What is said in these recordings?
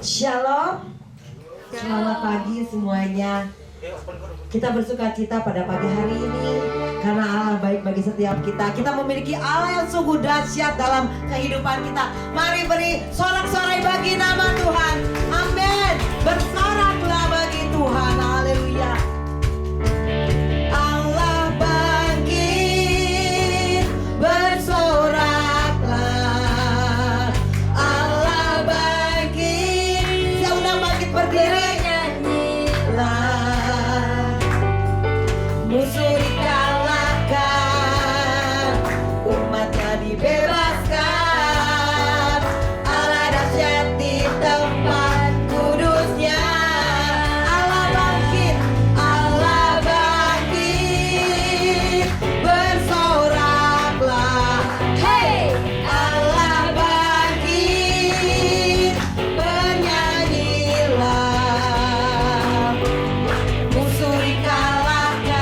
Shalom. Selamat pagi semuanya. Kita bersuka cita pada pagi hari ini karena Allah baik bagi setiap kita. Kita memiliki Allah yang sungguh dahsyat dalam kehidupan kita. Mari beri sorak-sorai bagi nama Tuhan. Amin. Bersoraklah bagi Tuhan. Haleluya. Allah bangkit, bersoraklah. Allah bangkit. Saya undang bangkit berdiri. Musuh dikalahkan, umatnya dibebaskan. Allah dahsyat di tempat kudusnya. Allah bangkit, bersoraklah. Hey, Allah bangkit, bernyanyilah. Musuh dikalahkan,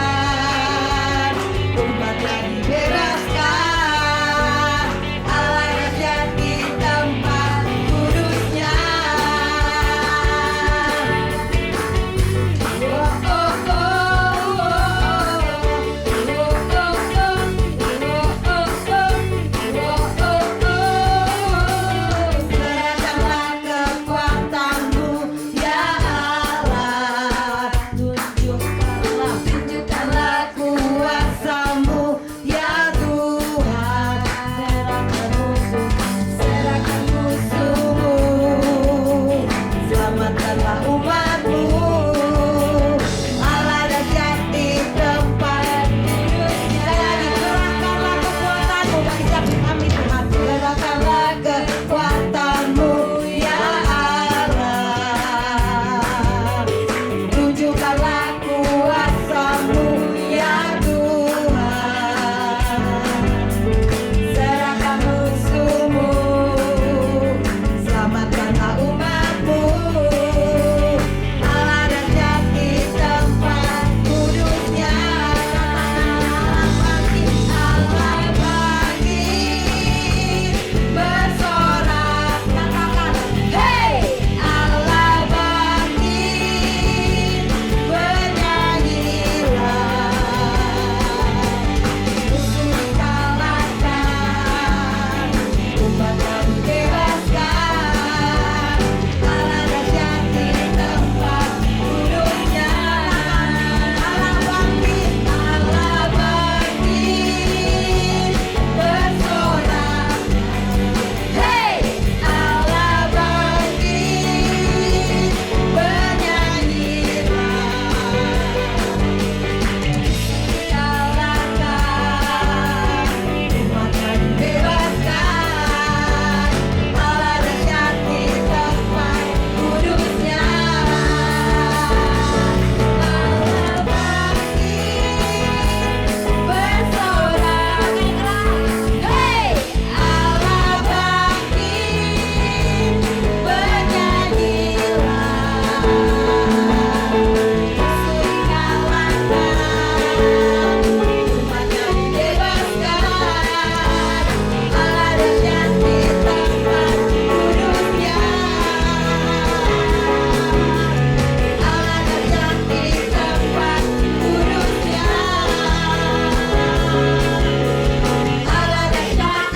umatnya dibebaskan. Allah dahsyat di tempat kudusnya. Serahkanlah kekuatanmu, ya Allah. Tunjukkanlah kuasamu, ya Tuhan. Serahkan musuhmu, selamatkanlah umatmu. Allah dahsyat di tempat kudusnya. Serahkanlah kekuatanmu bagi setiap kami Tuhan. Serahkanlah kekuatanmu, ya Allah. Tunjukkanlah kuasamu, ya Tuhan. Serahkan musuhmu, selamatkanlah umatmu. Allah dahsyat di tempat kudusnya. Allah bangkit, bersorak. Katakan, hey, Allah bangkit, bernyanyilah. Musuh dikalahkan, umatnya dibebaskan. Allah dahsyat di tempat kudusnya. Allah bangkit, bersorak. Hey, Allah bangkit, bernyanyilah. Kalahkan, umatnya dibebaskan. Allah dahsyat di tempat kudusnya. Allah bangkit, bersorak. Hey, Allah bangkit, bernyanyilah. Musuh dikalahkan, umatnya dibebaskan. Allah dahsyat di tempat kudusnya. Allah dahsyat di tempat kudusnya. Allah dahsyat,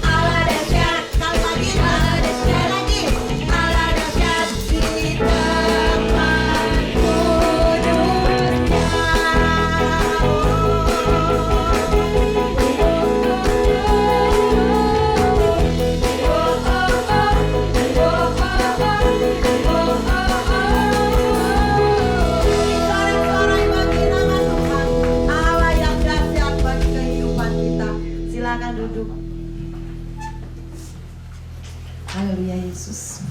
Allah dahsyat. Sekali lagi, Allah dahsyat lagi. Allah dahsyat di tempat Sorak-sorai bagi nama Tuhan, Allah yang dahsyat bagi kehidupan kita. Silakan duduk. Haleluya Yesus.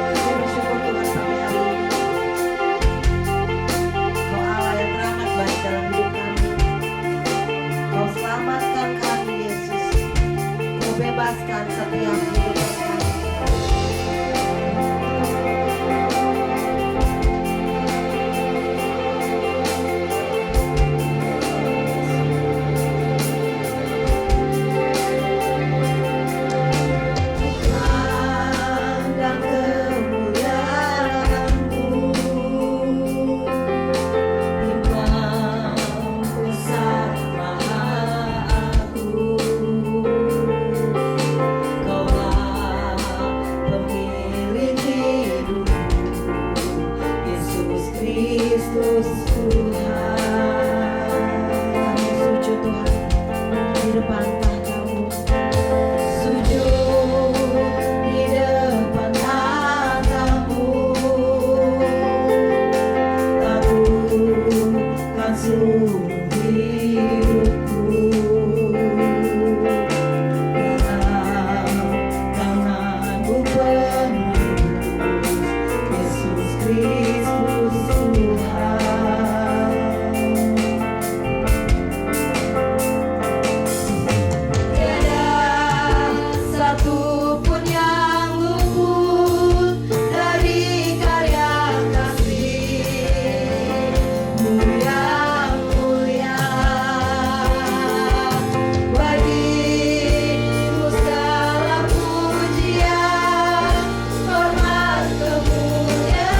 Kami bersyukur Tuhan pagi hari ini. Kau Allah yang teramat baik dalam hidup kami. Kau selamatkan kami Yesus. Kau bebaskan setiap hidup kami. Kristus Tuhan. Kami sujud Tuhan di depan tahta-Mu, sujud di depan tahta-Mu. Lakukan seluruh hidupku dalam tangan-Mu penebus, Yesus Kristus Tuhan. Tiada satupun yang luput dari karya kasih-Mu yang mulia. Bagimu segala pujian, hormat, kemuliaan.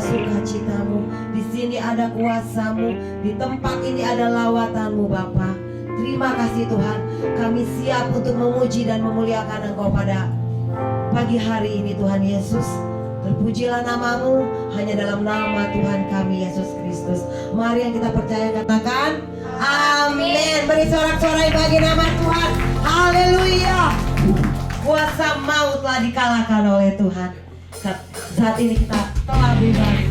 sukacitamu, di sini ada kuasamu, di tempat ini ada lawatanmu Bapa. Terima kasih Tuhan, kami siap untuk memuji dan memuliakan Engkau pada pagi hari ini Tuhan Yesus. Terpujilah namamu, hanya dalam nama Tuhan kami Yesus Kristus. Mari yang kita percaya katakan amin. Beri sorak-sorai bagi nama Tuhan. Haleluya. Kuasa maut telah dikalahkan oleh Tuhan. Saat ini kita telah bebas.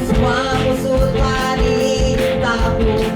Semua musuh telah ditaklukkan.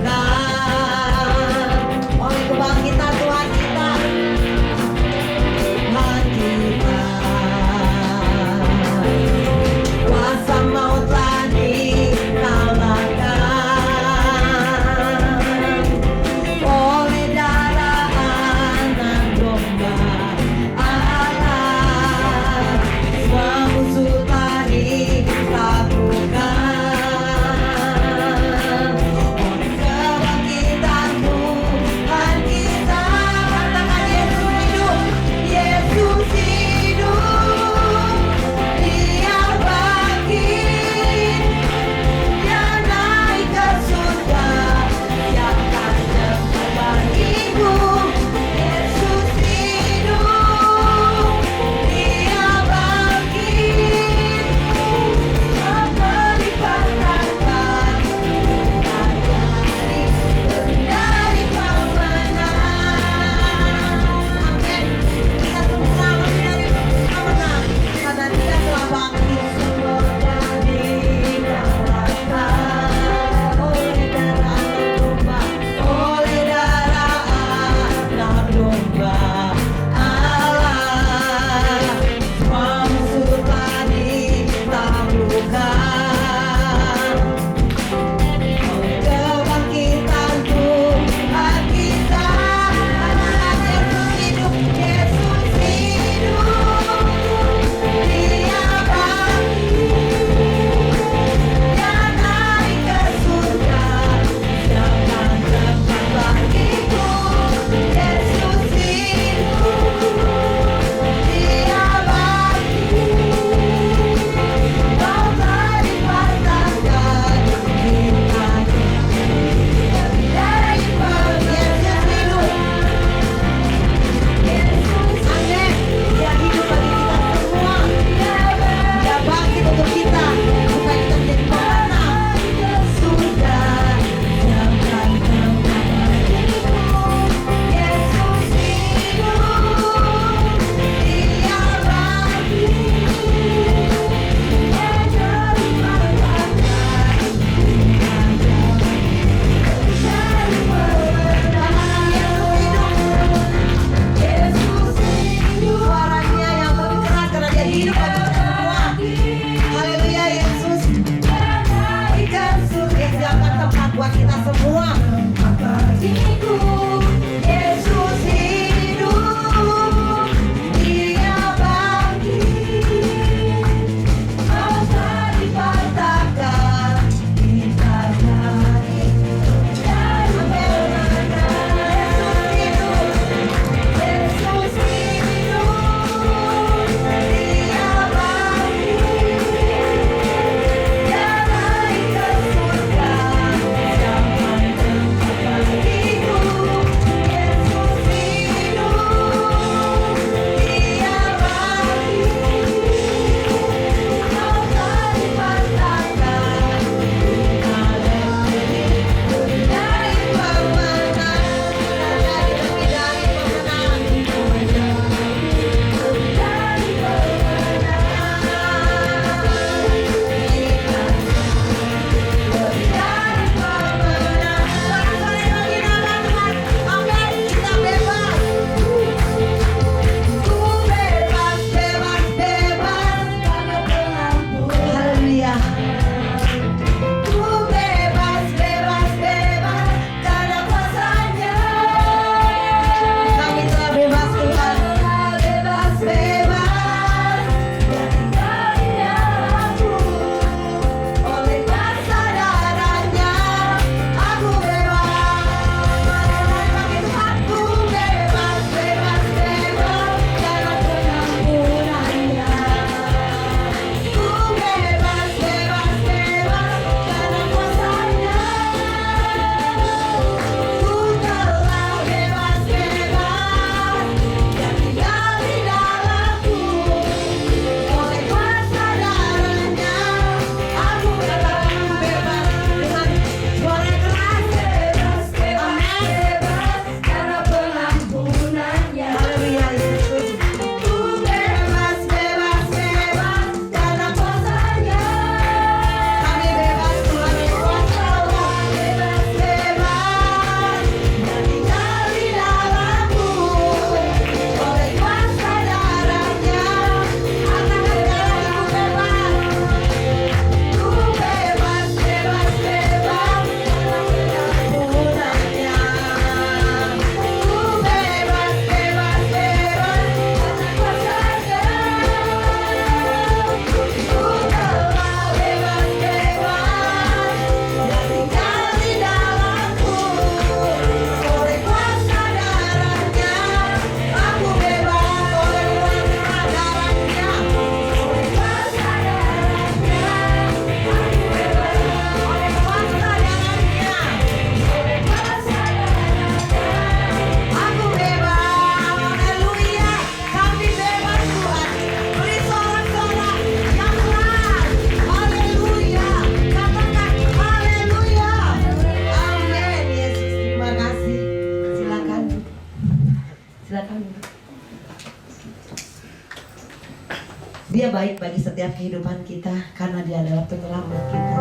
Dia baik bagi setiap kehidupan kita karena Dia adalah penyelamat kita.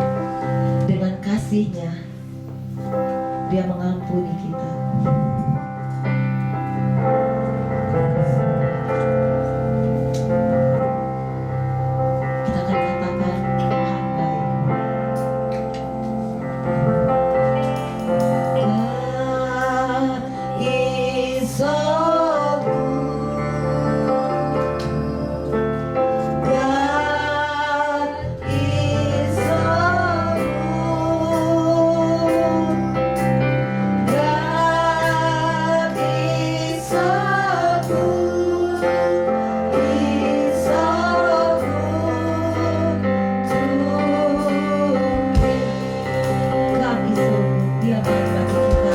Dengan kasih-Nya Dia mengampuni kita. Kita akan katakan Tuhan baik. God is so Dia baik bagi kita.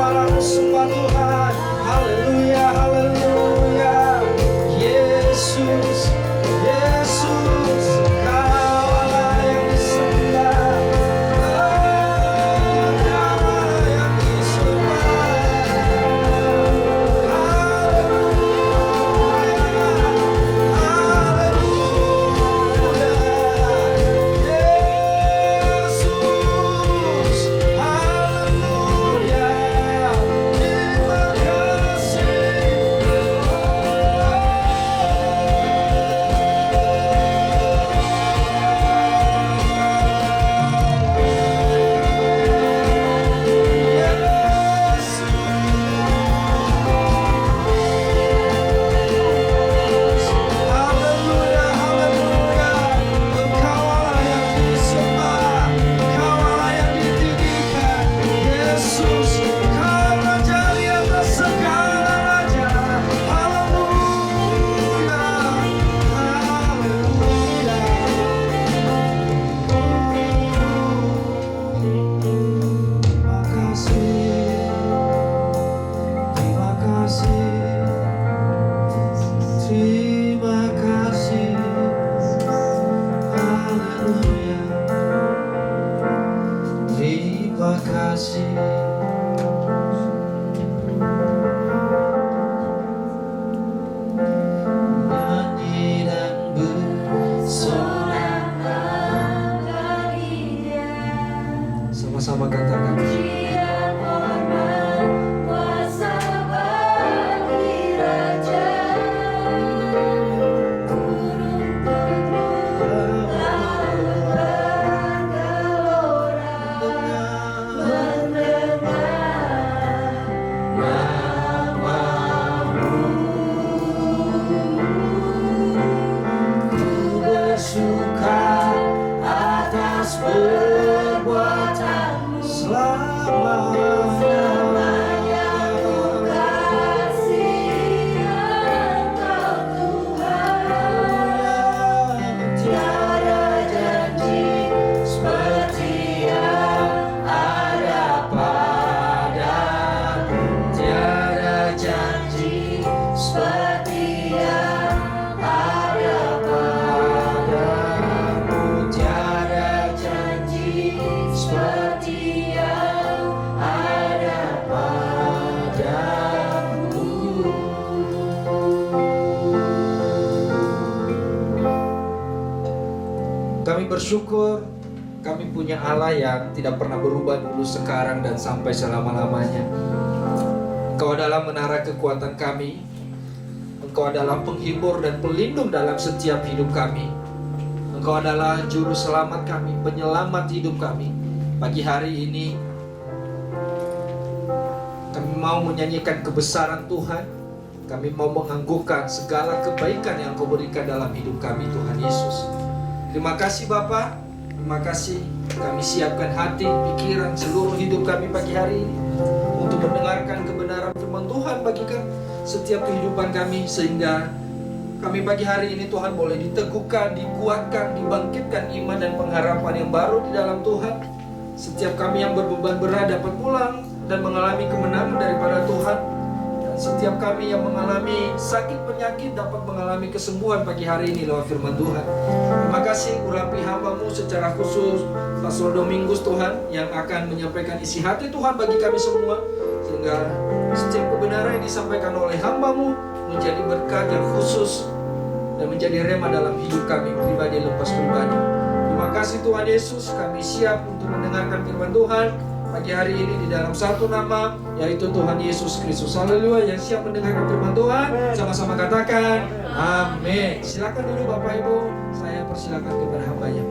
kawalan sembah Tuhan. Haleluya, haleluya. Yesus, Yesus, Kaulah yang disembah. Kaulah yang sama-sama katakan. Kami bersyukur kami punya Allah yang tidak pernah berubah dulu, sekarang, dan sampai selama-lamanya. Engkau adalah menara kekuatan kami. Engkau adalah penghibur dan pelindung dalam setiap hidup kami. Engkau adalah juru selamat kami, penyelamat hidup kami. Pagi hari ini kami mau menyanyikan kebesaran Tuhan. Kami mau menganggukkan segala kebaikan yang Kau berikan dalam hidup kami, Tuhan Yesus. Terima kasih Bapa, terima kasih. Kami siapkan hati, pikiran, seluruh hidup kami pagi hari ini untuk mendengarkan kebenaran firman Tuhan bagi setiap kehidupan kami, sehingga kami pagi hari ini Tuhan boleh diteguhkan, dikuatkan, dibangkitkan iman dan pengharapan yang baru di dalam Tuhan. Setiap kami yang berbeban berat dapat pulang dan mengalami kemenangan daripada Tuhan. Setiap kami yang mengalami sakit penyakit dapat mengalami kesembuhan pagi hari ini lewat firman Tuhan. Terima kasih urapi hamba-Mu secara khusus Pastor Domingus Tuhan, yang akan menyampaikan isi hati Tuhan bagi kami semua, sehingga setiap kebenaran yang disampaikan oleh hamba-Mu menjadi berkat yang khusus dan menjadi rema dalam hidup kami pribadi lepas pribadi. Terima kasih Tuhan Yesus, kami siap untuk mendengarkan firman Tuhan pagi hari ini di dalam satu nama, yaitu Tuhan Yesus Kristus. Haleluya. Yang siap mendengarkan firman Tuhan, sama-sama katakan amin. Silakan dulu Bapak Ibu, saya persilakan kepada hamba-Nya.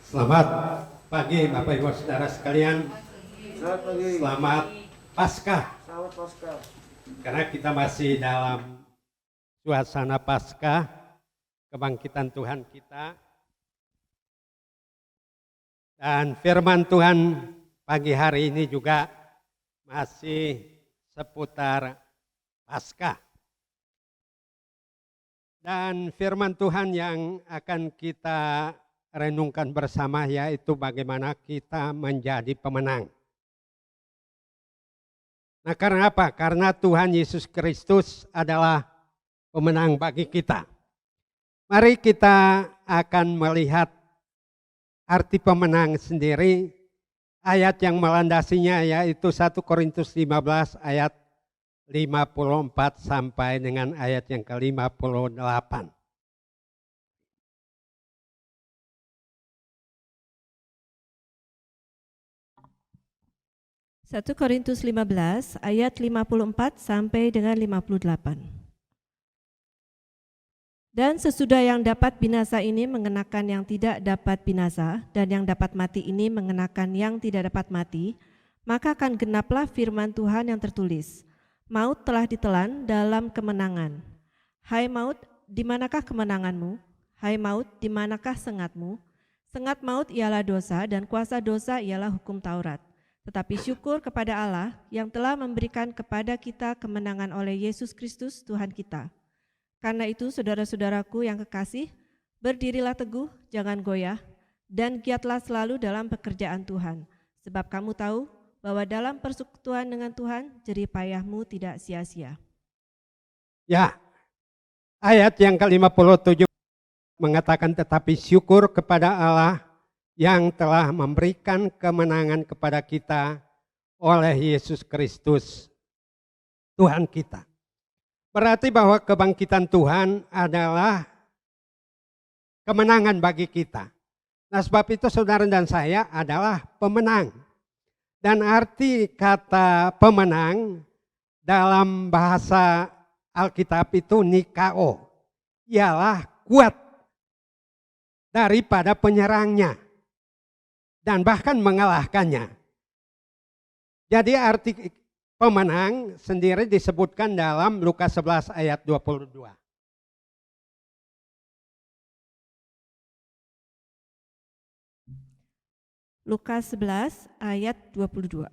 Selamat pagi Bapak Ibu Saudara sekalian. Selamat pagi. Selamat Paskah. Selamat Paskah. Karena kita masih dalam suasana Paskah, kebangkitan Tuhan kita. Dan firman Tuhan pagi hari ini juga masih seputar Paskah. Dan firman Tuhan yang akan kita renungkan bersama yaitu bagaimana kita menjadi pemenang. Nah, karena apa? Karena Tuhan Yesus Kristus adalah pemenang bagi kita. Mari kita akan melihat arti pemenang sendiri. Ayat yang melandasinya yaitu 1 Korintus 15 ayat 54 sampai dengan ayat yang ke-58. Satu Korintus 15 ayat 54 sampai dengan 58. Dan sesudah yang dapat binasa ini mengenakan yang tidak dapat binasa, dan yang dapat mati ini mengenakan yang tidak dapat mati, maka akan genaplah firman Tuhan yang tertulis, maut telah ditelan dalam kemenangan. Hai maut, di manakah kemenanganmu? Hai maut, di manakah sengatmu? Sengat maut ialah dosa, dan kuasa dosa ialah hukum Taurat. Tetapi syukur kepada Allah yang telah memberikan kepada kita kemenangan oleh Yesus Kristus Tuhan kita. Karena itu saudara-saudaraku yang kekasih, berdirilah teguh, jangan goyah, dan giatlah selalu dalam pekerjaan Tuhan. Sebab kamu tahu bahwa dalam persekutuan dengan Tuhan, jerih payahmu tidak sia-sia. Ya, ayat yang ke-57 mengatakan tetapi syukur kepada Allah yang telah memberikan kemenangan kepada kita oleh Yesus Kristus, Tuhan kita. Berarti bahwa kebangkitan Tuhan adalah kemenangan bagi kita. Nah, sebab itu saudara dan saya adalah pemenang. Dan arti kata pemenang dalam bahasa Alkitab itu nikao, ialah kuat daripada penyerangnya dan bahkan mengalahkannya. Jadi arti pemenang sendiri disebutkan dalam Lukas 11 ayat 22. Lukas 11 ayat 22.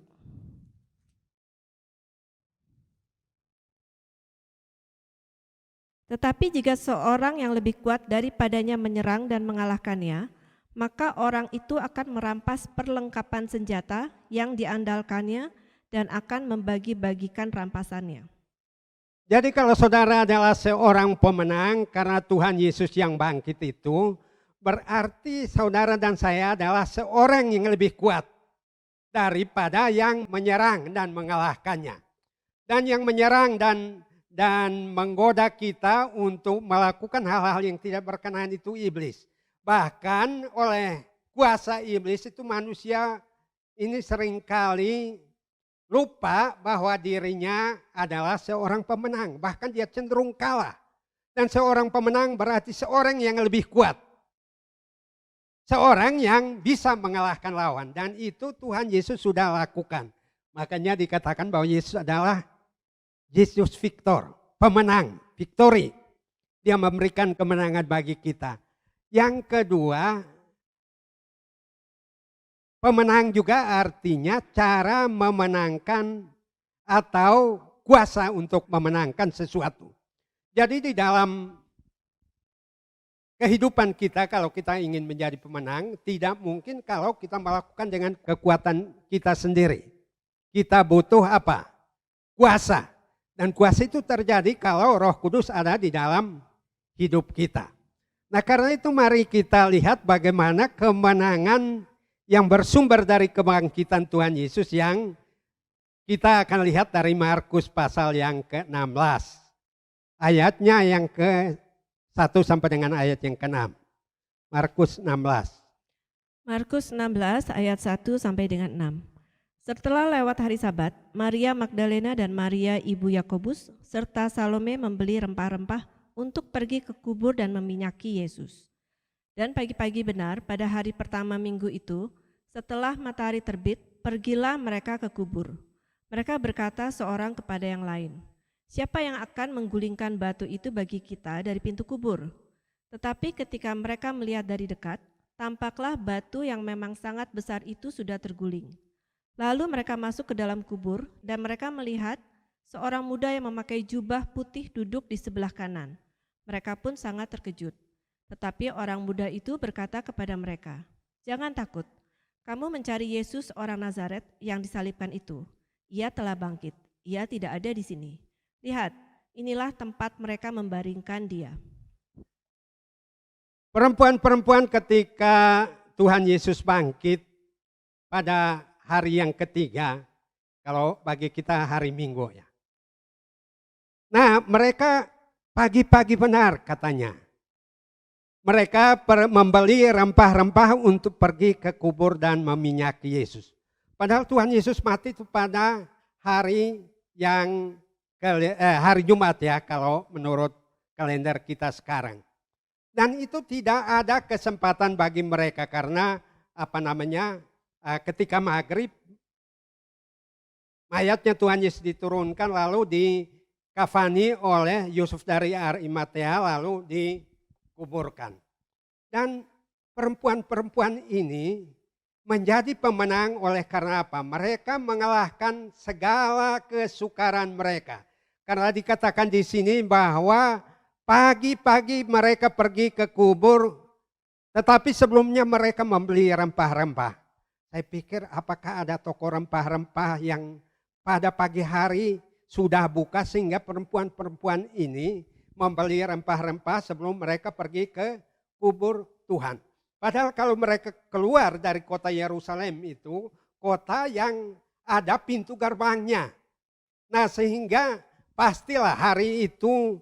Tetapi jika seorang yang lebih kuat daripadanya menyerang dan mengalahkannya, maka orang itu akan merampas perlengkapan senjata yang diandalkannya dan akan membagi-bagikan rampasannya. Jadi kalau saudara adalah seorang pemenang karena Tuhan Yesus yang bangkit itu, berarti saudara dan saya adalah seorang yang lebih kuat daripada yang menyerang dan mengalahkannya. Dan yang menyerang dan menggoda kita untuk melakukan hal-hal yang tidak berkenan itu iblis. Bahkan oleh kuasa iblis itu manusia ini seringkali lupa bahwa dirinya adalah seorang pemenang. Bahkan dia cenderung kalah. Dan seorang pemenang berarti seorang yang lebih kuat. Seorang yang bisa mengalahkan lawan. Dan itu Tuhan Yesus sudah lakukan. Makanya dikatakan bahwa Yesus adalah Yesus Victor, pemenang, victory. Dia memberikan kemenangan bagi kita. Yang kedua, pemenang juga artinya cara memenangkan atau kuasa untuk memenangkan sesuatu. Jadi di dalam kehidupan kita kalau kita ingin menjadi pemenang, tidak mungkin kalau kita melakukan dengan kekuatan kita sendiri. Kita butuh apa? Kuasa. Dan kuasa itu terjadi kalau Roh Kudus ada di dalam hidup kita. Nah, karena itu mari kita lihat bagaimana kemenangan yang bersumber dari kebangkitan Tuhan Yesus yang kita akan lihat dari Markus pasal yang ke-16. Ayatnya yang ke-1 sampai dengan ayat yang ke-6. Markus 16. Markus 16 ayat 1 sampai dengan 6. Setelah lewat hari Sabat, Maria Magdalena dan Maria ibu Yakobus serta Salome membeli rempah-rempah untuk pergi ke kubur dan meminyaki Yesus. Dan pagi-pagi benar pada hari pertama minggu itu, setelah matahari terbit, pergilah mereka ke kubur. Mereka berkata seorang kepada yang lain, "Siapa yang akan menggulingkan batu itu bagi kita dari pintu kubur?" Tetapi ketika mereka melihat dari dekat, tampaklah batu yang memang sangat besar itu sudah terguling. Lalu mereka masuk ke dalam kubur dan mereka melihat seorang muda yang memakai jubah putih duduk di sebelah kanan. Mereka pun sangat terkejut. Tetapi orang muda itu berkata kepada mereka, "Jangan takut, kamu mencari Yesus orang Nazaret yang disalibkan itu. Ia telah bangkit, ia tidak ada di sini. Lihat, inilah tempat mereka membaringkan dia." Perempuan-perempuan ketika Tuhan Yesus bangkit pada hari yang ketiga, kalau bagi kita hari Minggu ya. Nah, mereka pagi-pagi benar katanya. Mereka membeli rempah-rempah untuk pergi ke kubur dan meminyaki Yesus. Padahal Tuhan Yesus mati itu pada hari hari Jumat ya, kalau menurut kalender kita sekarang. Dan itu tidak ada kesempatan bagi mereka karena ketika maghrib mayatnya Tuhan Yesus diturunkan lalu dikafani oleh Yusuf dari Arimatea lalu dikuburkan. Dan perempuan-perempuan ini menjadi pemenang oleh karena apa? Mereka mengalahkan segala kesukaran mereka. Karena dikatakan di sini bahwa pagi-pagi mereka pergi ke kubur, tetapi sebelumnya mereka membeli rempah-rempah. Saya pikir apakah ada toko rempah-rempah yang pada pagi hari sudah buka sehingga perempuan-perempuan ini membeli rempah-rempah sebelum mereka pergi ke kubur Tuhan. Padahal kalau mereka keluar dari kota Yerusalem itu kota yang ada pintu gerbangnya. Nah sehingga pastilah hari itu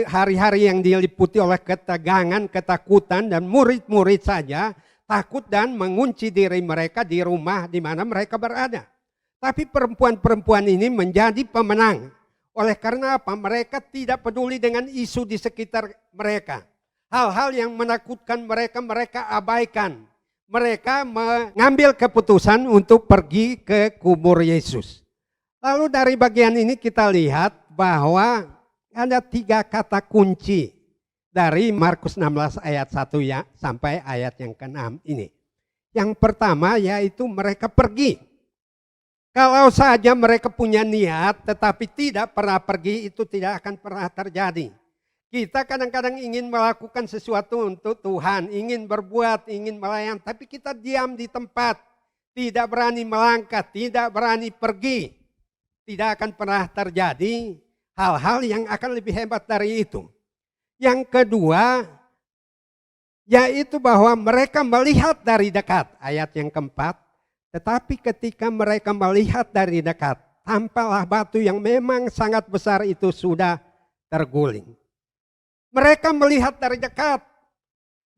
hari-hari yang diliputi oleh ketegangan, ketakutan dan murid-murid saja takut dan mengunci diri mereka di rumah di mana mereka berada. Tapi perempuan-perempuan ini menjadi pemenang. Oleh karena apa? Mereka tidak peduli dengan isu di sekitar mereka. Hal-hal yang menakutkan mereka, mereka abaikan. Mereka mengambil keputusan untuk pergi ke kubur Yesus. Lalu dari bagian ini kita lihat bahwa ada 3 kata kunci dari Markus 16 ayat 1 ya, sampai ayat yang ke-6 ini. Yang pertama yaitu mereka pergi. Kalau saja mereka punya niat tetapi tidak pernah pergi, itu tidak akan pernah terjadi. Kita kadang-kadang ingin melakukan sesuatu untuk Tuhan, ingin berbuat, ingin melayani, tapi kita diam di tempat, tidak berani melangkah, tidak berani pergi. Tidak akan pernah terjadi hal-hal yang akan lebih hebat dari itu. Yang kedua, yaitu bahwa mereka melihat dari dekat, ayat yang keempat. Tetapi ketika mereka melihat dari dekat, tampaklah batu yang memang sangat besar itu sudah terguling. Mereka melihat dari dekat.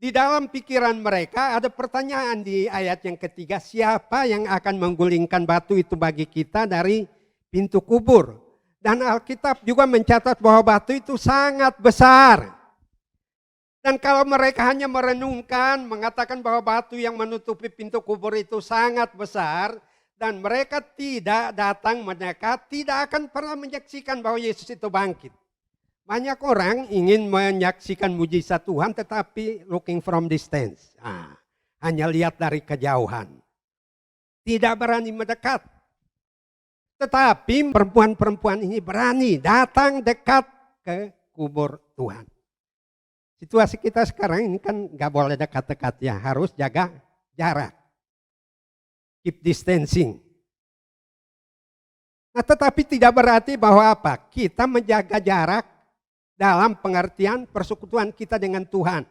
Di dalam pikiran mereka ada pertanyaan di ayat yang ketiga, siapa yang akan menggulingkan batu itu bagi kita dari pintu kubur? Dan Alkitab juga mencatat bahwa batu itu sangat besar. Dan kalau mereka hanya merenungkan, mengatakan bahwa batu yang menutupi pintu kubur itu sangat besar, dan mereka tidak datang mendekat, tidak akan pernah menyaksikan bahwa Yesus itu bangkit. Banyak orang ingin menyaksikan mujizat Tuhan tetapi looking from distance. Hanya lihat dari kejauhan. Tidak berani mendekat. Tetapi perempuan-perempuan ini berani datang dekat ke kubur Tuhan. Situasi kita sekarang ini kan gak boleh dekat-dekat ya. Harus jaga jarak. Keep distancing. Nah tetapi tidak berarti bahwa apa? Kita menjaga jarak dalam pengertian persekutuan kita dengan Tuhan.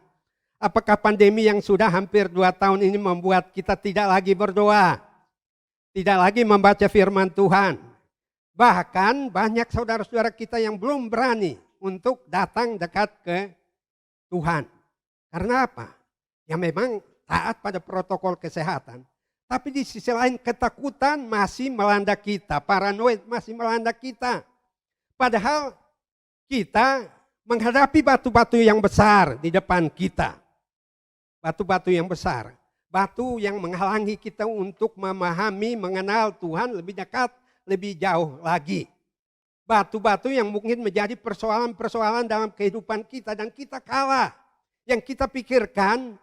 Apakah pandemi yang sudah hampir 2 tahun ini membuat kita tidak lagi berdoa? Tidak lagi membaca firman Tuhan. Bahkan banyak saudara-saudara kita yang belum berani untuk datang dekat ke Tuhan. Karena apa? Ya memang taat pada protokol kesehatan. Tapi di sisi lain ketakutan masih melanda kita. Paranoid masih melanda kita. Padahal kita menghadapi batu-batu yang besar di depan kita. Batu-batu yang besar. Batu yang menghalangi kita untuk memahami, mengenal Tuhan lebih dekat, lebih jauh lagi. Batu-batu yang mungkin menjadi persoalan-persoalan dalam kehidupan kita dan kita kalah. Yang kita pikirkan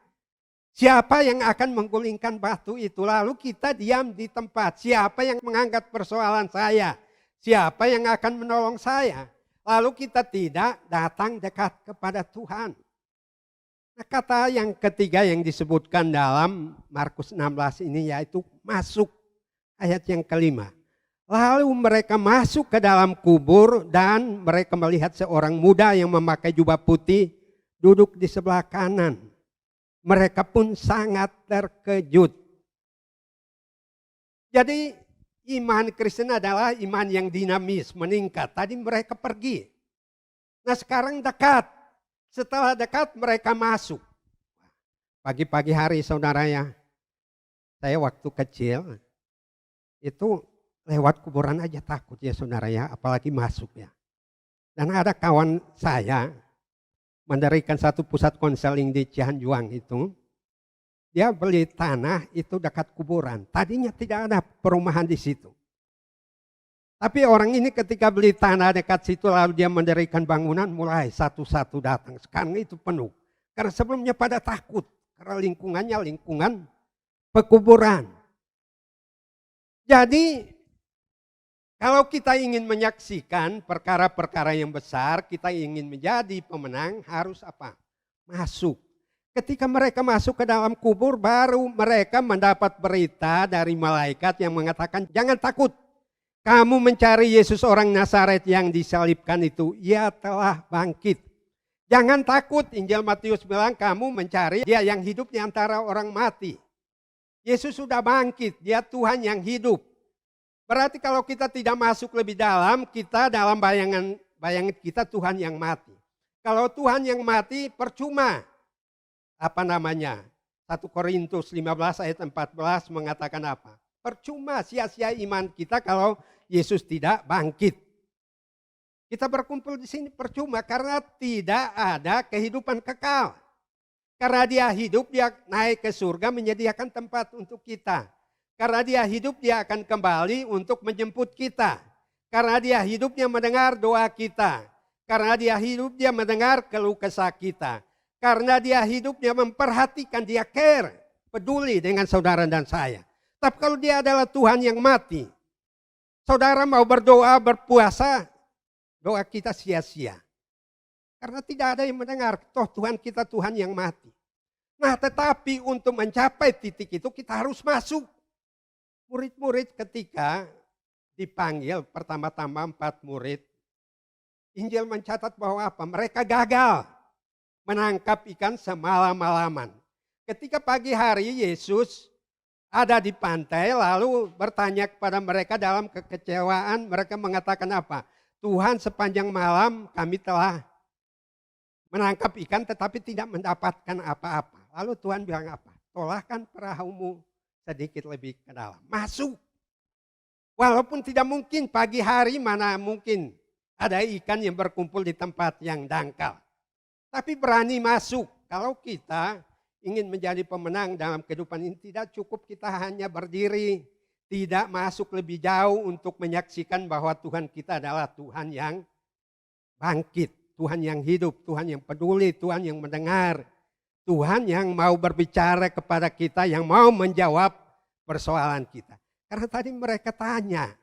Siapa yang akan menggulingkan batu itu? Lalu kita diam di tempat. Siapa yang mengangkat persoalan saya? Siapa yang akan menolong saya? Lalu kita tidak datang dekat kepada Tuhan. Nah, kata yang ketiga yang disebutkan dalam Markus 16 ini yaitu masuk. Ayat yang kelima. Lalu mereka masuk ke dalam kubur dan mereka melihat seorang muda yang memakai jubah putih duduk di sebelah kanan. Mereka pun sangat terkejut. Jadi iman Kristen adalah iman yang dinamis, meningkat. Tadi mereka pergi. Nah sekarang dekat. Setelah dekat mereka masuk. Pagi-pagi hari saudara ya, saya waktu kecil itu lewat kuburan aja takut ya saudara ya, apalagi masuk ya. Dan ada kawan saya mendirikan satu pusat konseling di Cianjuang itu. Dia beli tanah itu dekat kuburan. Tadinya tidak ada perumahan di situ. Tapi orang ini ketika beli tanah dekat situ lalu dia mendirikan bangunan mulai satu-satu datang. Sekarang itu penuh. Karena sebelumnya pada takut. Karena lingkungannya lingkungan pekuburan. Jadi kalau kita ingin menyaksikan perkara-perkara yang besar, kita ingin menjadi pemenang, harus apa? Masuk. Ketika mereka masuk ke dalam kubur, baru mereka mendapat berita dari malaikat yang mengatakan, jangan takut. Kamu mencari Yesus orang Nazaret yang disalibkan itu, ia telah bangkit. Jangan takut, Injil Matius bilang kamu mencari dia yang hidup di antara orang mati. Yesus sudah bangkit, dia Tuhan yang hidup. Berarti kalau kita tidak masuk lebih dalam, kita dalam bayangan kita Tuhan yang mati. Kalau Tuhan yang mati percuma. 1 Korintus 15 ayat 14 mengatakan apa? Percuma sia-sia iman kita kalau Yesus tidak bangkit. Kita berkumpul di sini percuma karena tidak ada kehidupan kekal. Karena dia hidup, dia naik ke surga menyediakan tempat untuk kita. Karena dia hidup, dia akan kembali untuk menjemput kita. Karena dia hidup, dia mendengar doa kita. Karena dia hidup, dia mendengar keluh kesah kita. Karena dia hidup, dia memperhatikan, dia care, peduli dengan saudara dan saya. Tapi kalau dia adalah Tuhan yang mati, saudara mau berdoa, berpuasa, doa kita sia-sia. Karena tidak ada yang mendengar, toh Tuhan kita Tuhan yang mati. Nah tetapi untuk mencapai titik itu kita harus masuk. Murid-murid ketika dipanggil pertama-tama 4 murid. Injil mencatat bahwa apa? Mereka gagal menangkap ikan semalam-malaman. Ketika pagi hari Yesus ada di pantai lalu bertanya kepada mereka dalam kekecewaan. Mereka mengatakan apa? Tuhan sepanjang malam kami telah menangkap ikan tetapi tidak mendapatkan apa-apa. Lalu Tuhan bilang apa? Tolakkan perahumu sedikit lebih ke dalam. Masuk. Walaupun tidak mungkin pagi hari mana mungkin ada ikan yang berkumpul di tempat yang dangkal. Tapi berani masuk. Kalau kita ingin menjadi pemenang dalam kehidupan ini tidak cukup kita hanya berdiri. Tidak masuk lebih jauh untuk menyaksikan bahwa Tuhan kita adalah Tuhan yang bangkit. Tuhan yang hidup, Tuhan yang peduli, Tuhan yang mendengar. Tuhan yang mau berbicara kepada kita, yang mau menjawab persoalan kita. Karena tadi mereka tanya,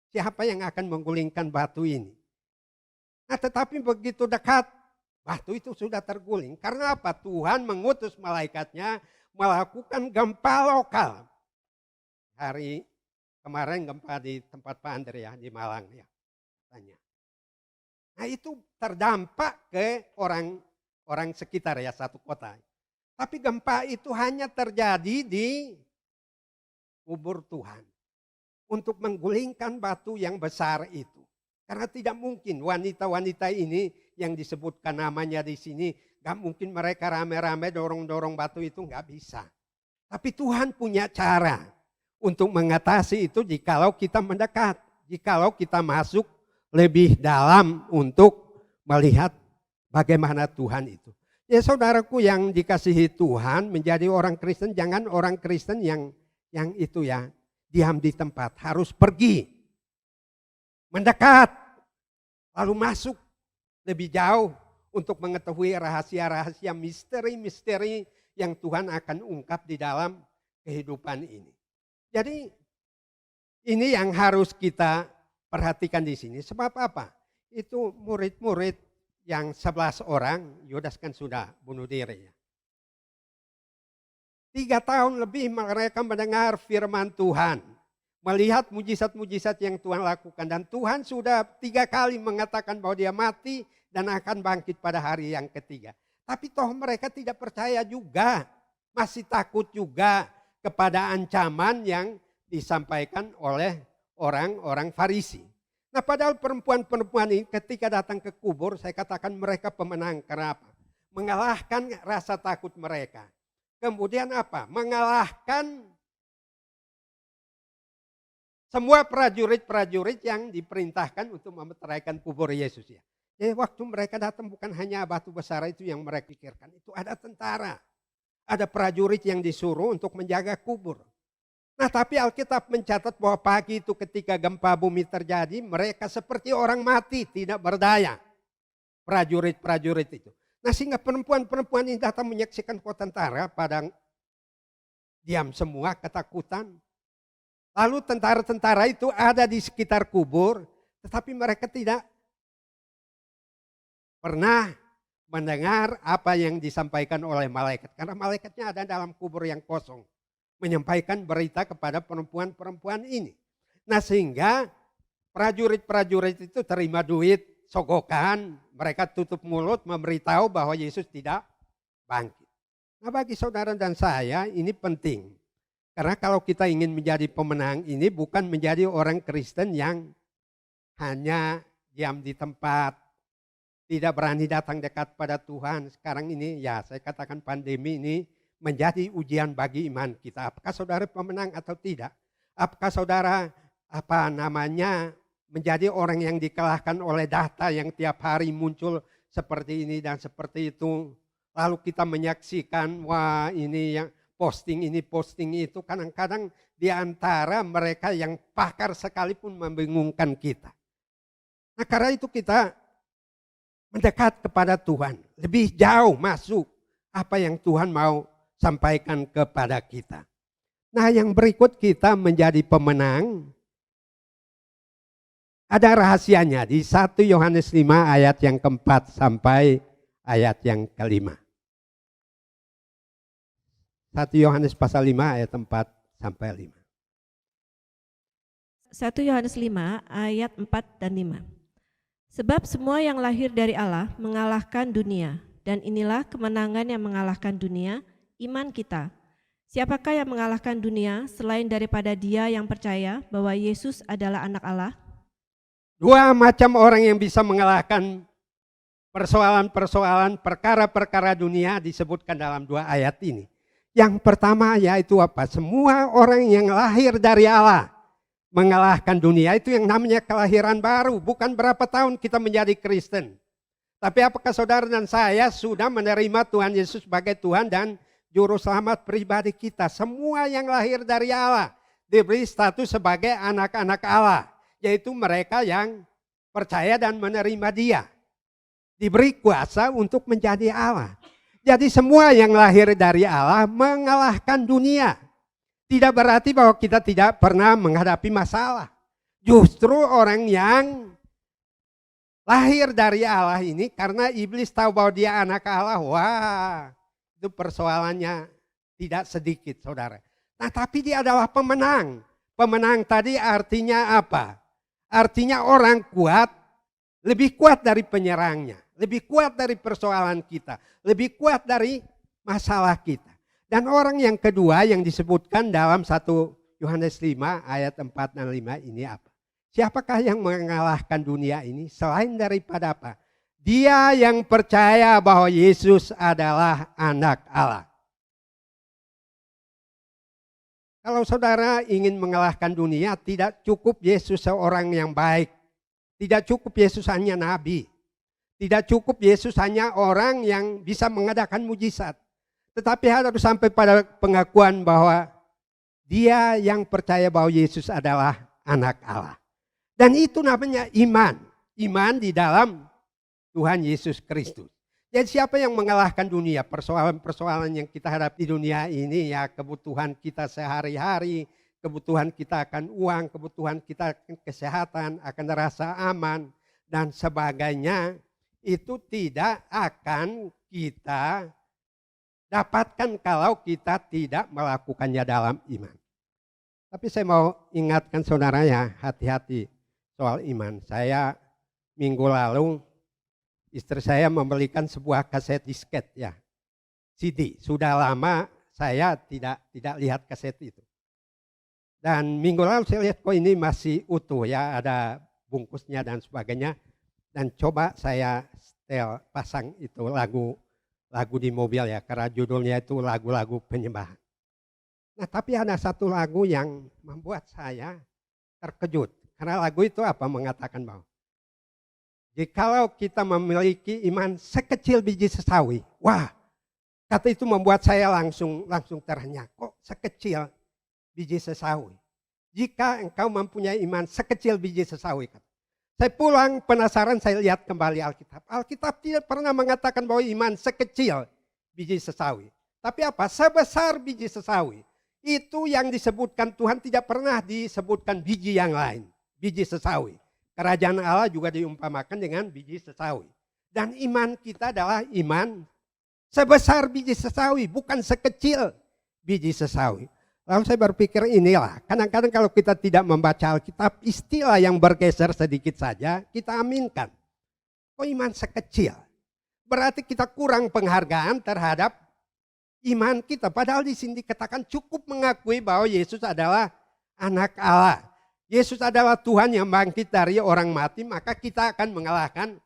siapa yang akan menggulingkan batu ini? Nah tetapi begitu dekat, batu itu sudah terguling. Karena apa? Tuhan mengutus malaikatnya melakukan gempa lokal. Hari kemarin gempa di tempat Pak Andre ya, di Malang ya. Tanya. Nah itu terdampak ke orang sekitar ya, satu kota. Tapi gempa itu hanya terjadi di kubur Tuhan. Untuk menggulingkan batu yang besar itu. Karena tidak mungkin wanita-wanita ini yang disebutkan namanya di sini. Gak mungkin mereka rame-rame dorong-dorong batu itu, gak bisa. Tapi Tuhan punya cara untuk mengatasi itu jikalau kita mendekat. Jikalau kita masuk lebih dalam untuk melihat bagaimana Tuhan itu. Ya saudaraku yang dikasihi Tuhan menjadi orang Kristen, jangan orang Kristen yang itu ya diam di tempat, harus pergi. Mendekat, lalu masuk lebih jauh untuk mengetahui rahasia-rahasia misteri-misteri yang Tuhan akan ungkap di dalam kehidupan ini. Jadi ini yang harus kita perhatikan di sini. Sebab apa? Itu murid-murid yang 11 orang, Yudas kan sudah bunuh diri ya. 3 tahun lebih mereka mendengar firman Tuhan. Melihat mujizat-mujizat yang Tuhan lakukan. Dan Tuhan sudah 3 kali mengatakan bahwa dia mati dan akan bangkit pada hari yang ketiga. Tapi toh mereka tidak percaya juga. Masih takut juga kepada ancaman yang disampaikan oleh orang-orang Farisi. Nah padahal perempuan-perempuan ini ketika datang ke kubur, saya katakan mereka pemenang. Karena apa? Mengalahkan rasa takut mereka. Kemudian apa? Mengalahkan semua prajurit-prajurit yang diperintahkan untuk memeteraikan kubur Yesus ya. Jadi waktu mereka datang bukan hanya batu besar itu yang mereka pikirkan. Itu ada tentara. Ada prajurit yang disuruh untuk menjaga kubur. Nah tapi Alkitab mencatat bahwa pagi itu ketika gempa bumi terjadi, mereka seperti orang mati, tidak berdaya. Prajurit-prajurit itu. Nah sehingga perempuan-perempuan ini datang menyaksikan kota tentara pada diam semua, ketakutan. Lalu tentara-tentara itu ada di sekitar kubur, tetapi mereka tidak pernah mendengar apa yang disampaikan oleh malaikat. Karena malaikatnya ada dalam kubur yang kosong. Menyampaikan berita kepada perempuan-perempuan ini. Nah sehingga prajurit-prajurit itu terima duit, sogokan. Mereka tutup mulut memberitahu bahwa Yesus tidak bangkit. Nah bagi saudara dan saya ini penting. Karena kalau kita ingin menjadi pemenang ini bukan menjadi orang Kristen yang hanya diam di tempat. Tidak berani datang dekat pada Tuhan. Sekarang ini ya saya katakan pandemi ini menjadi ujian bagi iman kita. Apakah saudara pemenang atau tidak? Apakah saudara menjadi orang yang dikalahkan oleh data yang tiap hari muncul seperti ini dan seperti itu. Lalu kita menyaksikan wah ini yang posting ini posting itu. Kadang-kadang di antara mereka yang pakar sekalipun membingungkan kita. Nah karena itu kita mendekat kepada Tuhan. Lebih jauh masuk apa yang Tuhan mau sampaikan kepada kita. Nah yang berikut kita menjadi pemenang. Ada rahasianya di 1 Yohanes 5 ayat yang keempat sampai ayat yang kelima. 1 Yohanes pasal 5 ayat 4 sampai 5. 1 Yohanes 5 ayat 4 dan 5. Sebab semua yang lahir dari Allah mengalahkan dunia, dan inilah kemenangan yang mengalahkan dunia, iman kita. Siapakah yang mengalahkan dunia selain daripada dia yang percaya bahwa Yesus adalah anak Allah? 2 macam orang yang bisa mengalahkan persoalan-persoalan, perkara-perkara dunia disebutkan dalam 2 ayat ini. Yang pertama yaitu apa? Semua orang yang lahir dari Allah mengalahkan dunia, itu yang namanya kelahiran baru. Bukan berapa tahun kita menjadi Kristen. Tapi apakah saudara dan saya sudah menerima Tuhan Yesus sebagai Tuhan dan Juru Selamat pribadi kita? Semua yang lahir dari Allah diberi status sebagai anak-anak Allah. Yaitu mereka yang percaya dan menerima Dia. Diberi kuasa untuk menjadi Allah. Jadi semua yang lahir dari Allah mengalahkan dunia. Tidak berarti bahwa kita tidak pernah menghadapi masalah. Justru orang yang lahir dari Allah ini karena iblis tahu bahwa dia anak Allah. Wah, itu persoalannya tidak sedikit saudara. Nah tapi dia adalah pemenang. Pemenang tadi artinya apa? Artinya orang kuat, lebih kuat dari penyerangnya. Lebih kuat dari persoalan kita. Lebih kuat dari masalah kita. Dan orang yang kedua yang disebutkan dalam 1 Yohanes 5 ayat 4 dan 5 ini apa? Siapakah yang mengalahkan dunia ini selain daripada apa? Dia yang percaya bahwa Yesus adalah anak Allah. Kalau saudara ingin mengalahkan dunia, tidak cukup Yesus seorang yang baik. Tidak cukup Yesus hanya nabi. Tidak cukup Yesus hanya orang yang bisa mengadakan mujizat. Tetapi harus sampai pada pengakuan bahwa dia yang percaya bahwa Yesus adalah anak Allah. Dan itu namanya iman. Iman di dalam Tuhan Yesus Kristus. Jadi siapa yang mengalahkan dunia? Persoalan-persoalan yang kita hadapi di dunia ini ya, kebutuhan kita sehari-hari, kebutuhan kita akan uang, kebutuhan kita akan kesehatan, akan rasa aman dan sebagainya, itu tidak akan kita dapatkan kalau kita tidak melakukannya dalam iman. Tapi saya mau ingatkan saudara ya, hati-hati soal iman. Saya minggu lalu istri saya membelikan sebuah kaset disket ya, CD. Sudah lama saya tidak lihat kaset itu. Dan minggu lalu saya lihat kok ini masih utuh ya, ada bungkusnya dan sebagainya. Dan coba saya setel pasang itu lagu di mobil ya, karena judulnya itu lagu-lagu penyembahan. Nah tapi ada satu lagu yang membuat saya terkejut. Karena lagu itu apa? Mengatakan bahwa jikalau kita memiliki iman sekecil biji sesawi, wah, kata itu membuat saya langsung terhenyak. Kok sekecil biji sesawi? Jika engkau mempunyai iman sekecil biji sesawi, kata. Saya pulang penasaran, saya lihat kembali Alkitab. Alkitab tidak pernah mengatakan bahwa iman sekecil biji sesawi. Tapi apa? Sebesar biji sesawi. Itu yang disebutkan Tuhan, tidak pernah disebutkan biji yang lain. Biji sesawi. Kerajaan Allah juga diumpamakan dengan biji sesawi. Dan iman kita adalah iman sebesar biji sesawi, bukan sekecil biji sesawi. Lalu saya berpikir inilah, kadang-kadang kalau kita tidak membaca Alkitab, istilah yang bergeser sedikit saja, kita aminkan. Oh iman sekecil, berarti kita kurang penghargaan terhadap iman kita. Padahal di sini dikatakan cukup mengakui bahwa Yesus adalah anak Allah. Yesus adalah Tuhan yang bangkit dari orang mati, maka kita akan mengalahkan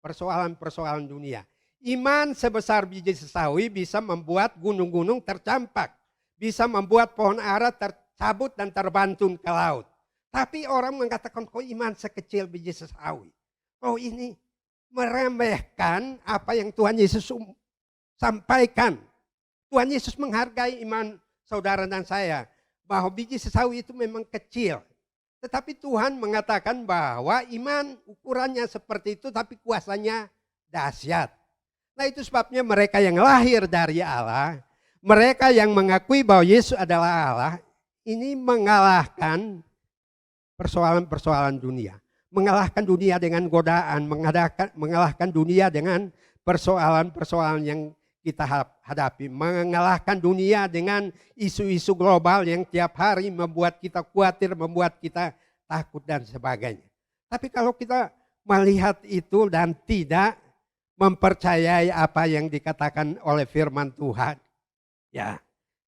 persoalan-persoalan dunia. Iman sebesar biji sesawi bisa membuat gunung-gunung tercampak. Bisa membuat pohon ara tercabut dan terbantun ke laut. Tapi orang mengatakan kok iman sekecil biji sesawi. Oh ini meremehkan apa yang Tuhan Yesus sampaikan. Tuhan Yesus menghargai iman saudara dan saya. Bahwa biji sesawi itu memang kecil. Tetapi Tuhan mengatakan bahwa iman ukurannya seperti itu tapi kuasanya dahsyat. Nah itu sebabnya mereka yang lahir dari Allah, mereka yang mengakui bahwa Yesus adalah Allah, ini mengalahkan persoalan-persoalan dunia. Mengalahkan dunia dengan godaan, mengalahkan dunia dengan persoalan-persoalan yang kita hadapi. Mengalahkan dunia dengan isu-isu global yang tiap hari membuat kita khawatir, membuat kita takut dan sebagainya. Tapi kalau kita melihat itu dan tidak mempercayai apa yang dikatakan oleh firman Tuhan, ya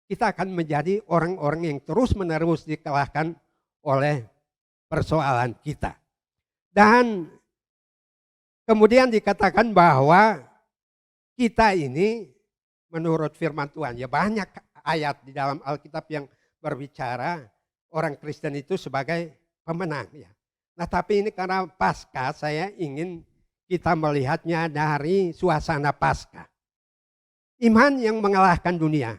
kita akan menjadi orang-orang yang terus-menerus dikalahkan oleh persoalan kita. Dan kemudian dikatakan bahwa kita ini menurut firman Tuhan, ya banyak ayat di dalam Alkitab yang berbicara orang Kristen itu sebagai pemenang. Ya. Nah tapi ini karena Paskah saya ingin kita melihatnya dari suasana Paskah. Iman yang mengalahkan dunia.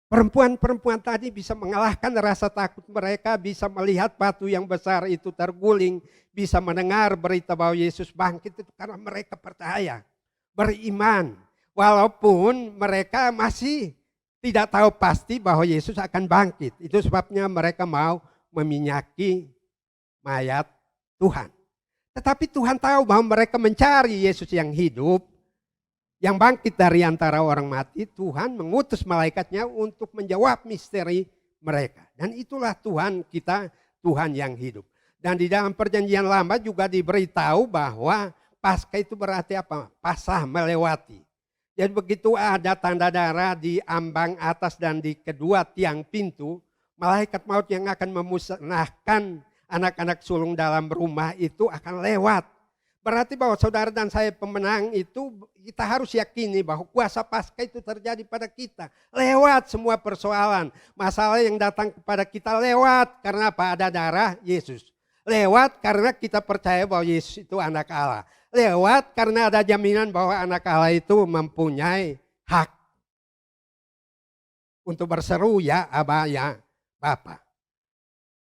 Perempuan-perempuan tadi bisa mengalahkan rasa takut mereka, bisa melihat batu yang besar itu terguling, bisa mendengar berita bahwa Yesus bangkit itu karena mereka percaya. Beriman, walaupun mereka masih tidak tahu pasti bahwa Yesus akan bangkit. Itu sebabnya mereka mau meminyaki mayat Tuhan. Tetapi Tuhan tahu bahwa mereka mencari Yesus yang hidup, yang bangkit dari antara orang mati. Tuhan mengutus malaikatnya untuk menjawab misteri mereka. Dan itulah Tuhan kita, Tuhan yang hidup. Dan di dalam perjanjian lama juga diberitahu bahwa Paskah itu berarti apa? Pasah melewati. Jadi begitu ada tanda darah di ambang atas dan di kedua tiang pintu, malaikat maut yang akan memusnahkan anak-anak sulung dalam rumah itu akan lewat. Berarti bahwa saudara dan saya pemenang itu kita harus yakini bahwa kuasa Paskah itu terjadi pada kita. Lewat semua persoalan. Masalah yang datang kepada kita lewat karena apa? Ada darah Yesus. Lewat karena kita percaya bahwa Yesus itu anak Allah. Lewat karena ada jaminan bahwa anak Allah itu mempunyai hak untuk berseru ya Aba ya Bapa.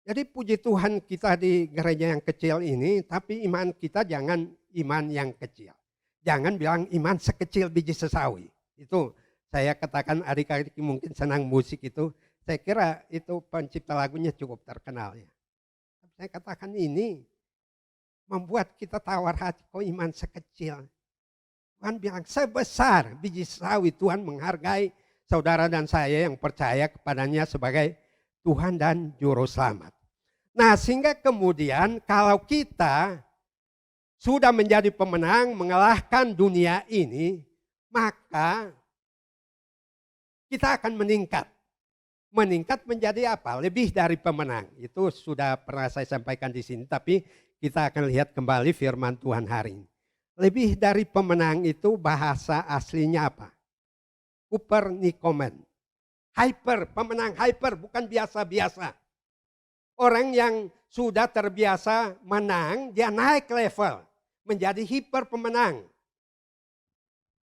Jadi puji Tuhan kita di gereja yang kecil ini, tapi iman kita jangan iman yang kecil. Jangan bilang iman sekecil biji sesawi. Itu saya katakan adik-adik mungkin senang musik itu. Saya kira itu pencipta lagunya cukup terkenal ya. Saya katakan ini membuat kita tawar hati, kok iman sekecil. Tuhan bilang sebesar biji sesawi. Tuhan menghargai saudara dan saya yang percaya kepadanya sebagai Tuhan dan Juru Selamat. Nah sehingga kemudian kalau kita sudah menjadi pemenang mengalahkan dunia ini, maka kita akan meningkat. Meningkat menjadi apa? Lebih dari pemenang. Itu sudah pernah saya sampaikan di sini, tapi kita akan lihat kembali firman Tuhan hari ini. Lebih dari pemenang itu bahasa aslinya apa? Upernikomen. Hyper, pemenang hyper, bukan biasa-biasa. Orang yang sudah terbiasa menang, dia naik level. Menjadi hiper pemenang.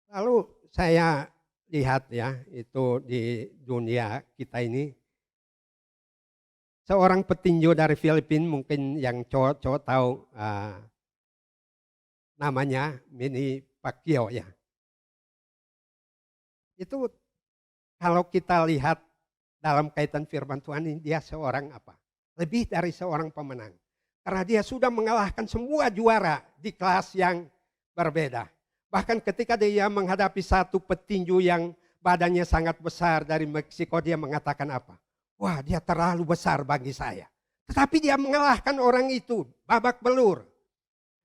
Lalu saya lihat ya, itu di dunia kita ini. Seorang petinju dari Filipina, mungkin yang cowok-cowok tahu namanya Manny Pacquiao ya. Itu kalau kita lihat dalam kaitan firman Tuhan ini, dia seorang apa? Lebih dari seorang pemenang. Karena dia sudah mengalahkan semua juara di kelas yang berbeda. Bahkan ketika dia menghadapi satu petinju yang badannya sangat besar dari Meksiko, dia mengatakan apa? Wah, dia terlalu besar bagi saya. Tetapi dia mengalahkan orang itu babak belur.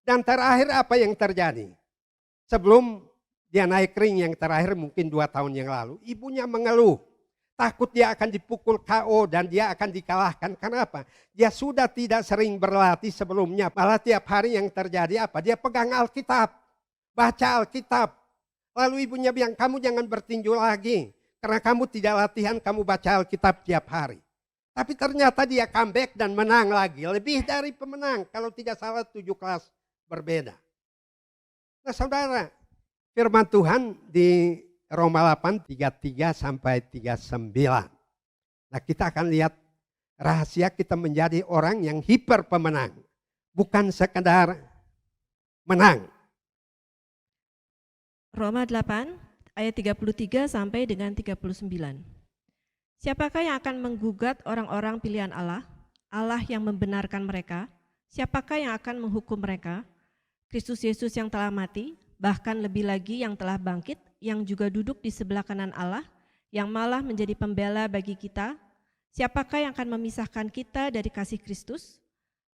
Dan terakhir apa yang terjadi? Sebelum dia naik ring yang terakhir mungkin 2 tahun yang lalu, ibunya mengeluh. Takut dia akan dipukul KO dan dia akan dikalahkan. Karena apa? Dia sudah tidak sering berlatih sebelumnya. Malah tiap hari yang terjadi apa? Dia pegang Alkitab. Baca Alkitab. Lalu ibunya bilang, kamu jangan bertinju lagi. Karena kamu tidak latihan, kamu baca Alkitab tiap hari. Tapi ternyata dia comeback dan menang lagi. Lebih dari pemenang. Kalau tidak salah 7 kelas berbeda. Nah saudara, firman Tuhan di Roma 8, 33 sampai 39. Nah kita akan lihat rahasia kita menjadi orang yang hiper pemenang. Bukan sekedar menang. Roma 8 ayat 33 sampai dengan 39. Siapakah yang akan menggugat orang-orang pilihan Allah? Allah yang membenarkan mereka. Siapakah yang akan menghukum mereka? Kristus Yesus yang telah mati, bahkan lebih lagi yang telah bangkit, yang juga duduk di sebelah kanan Allah, yang malah menjadi pembela bagi kita. Siapakah yang akan memisahkan kita dari kasih Kristus?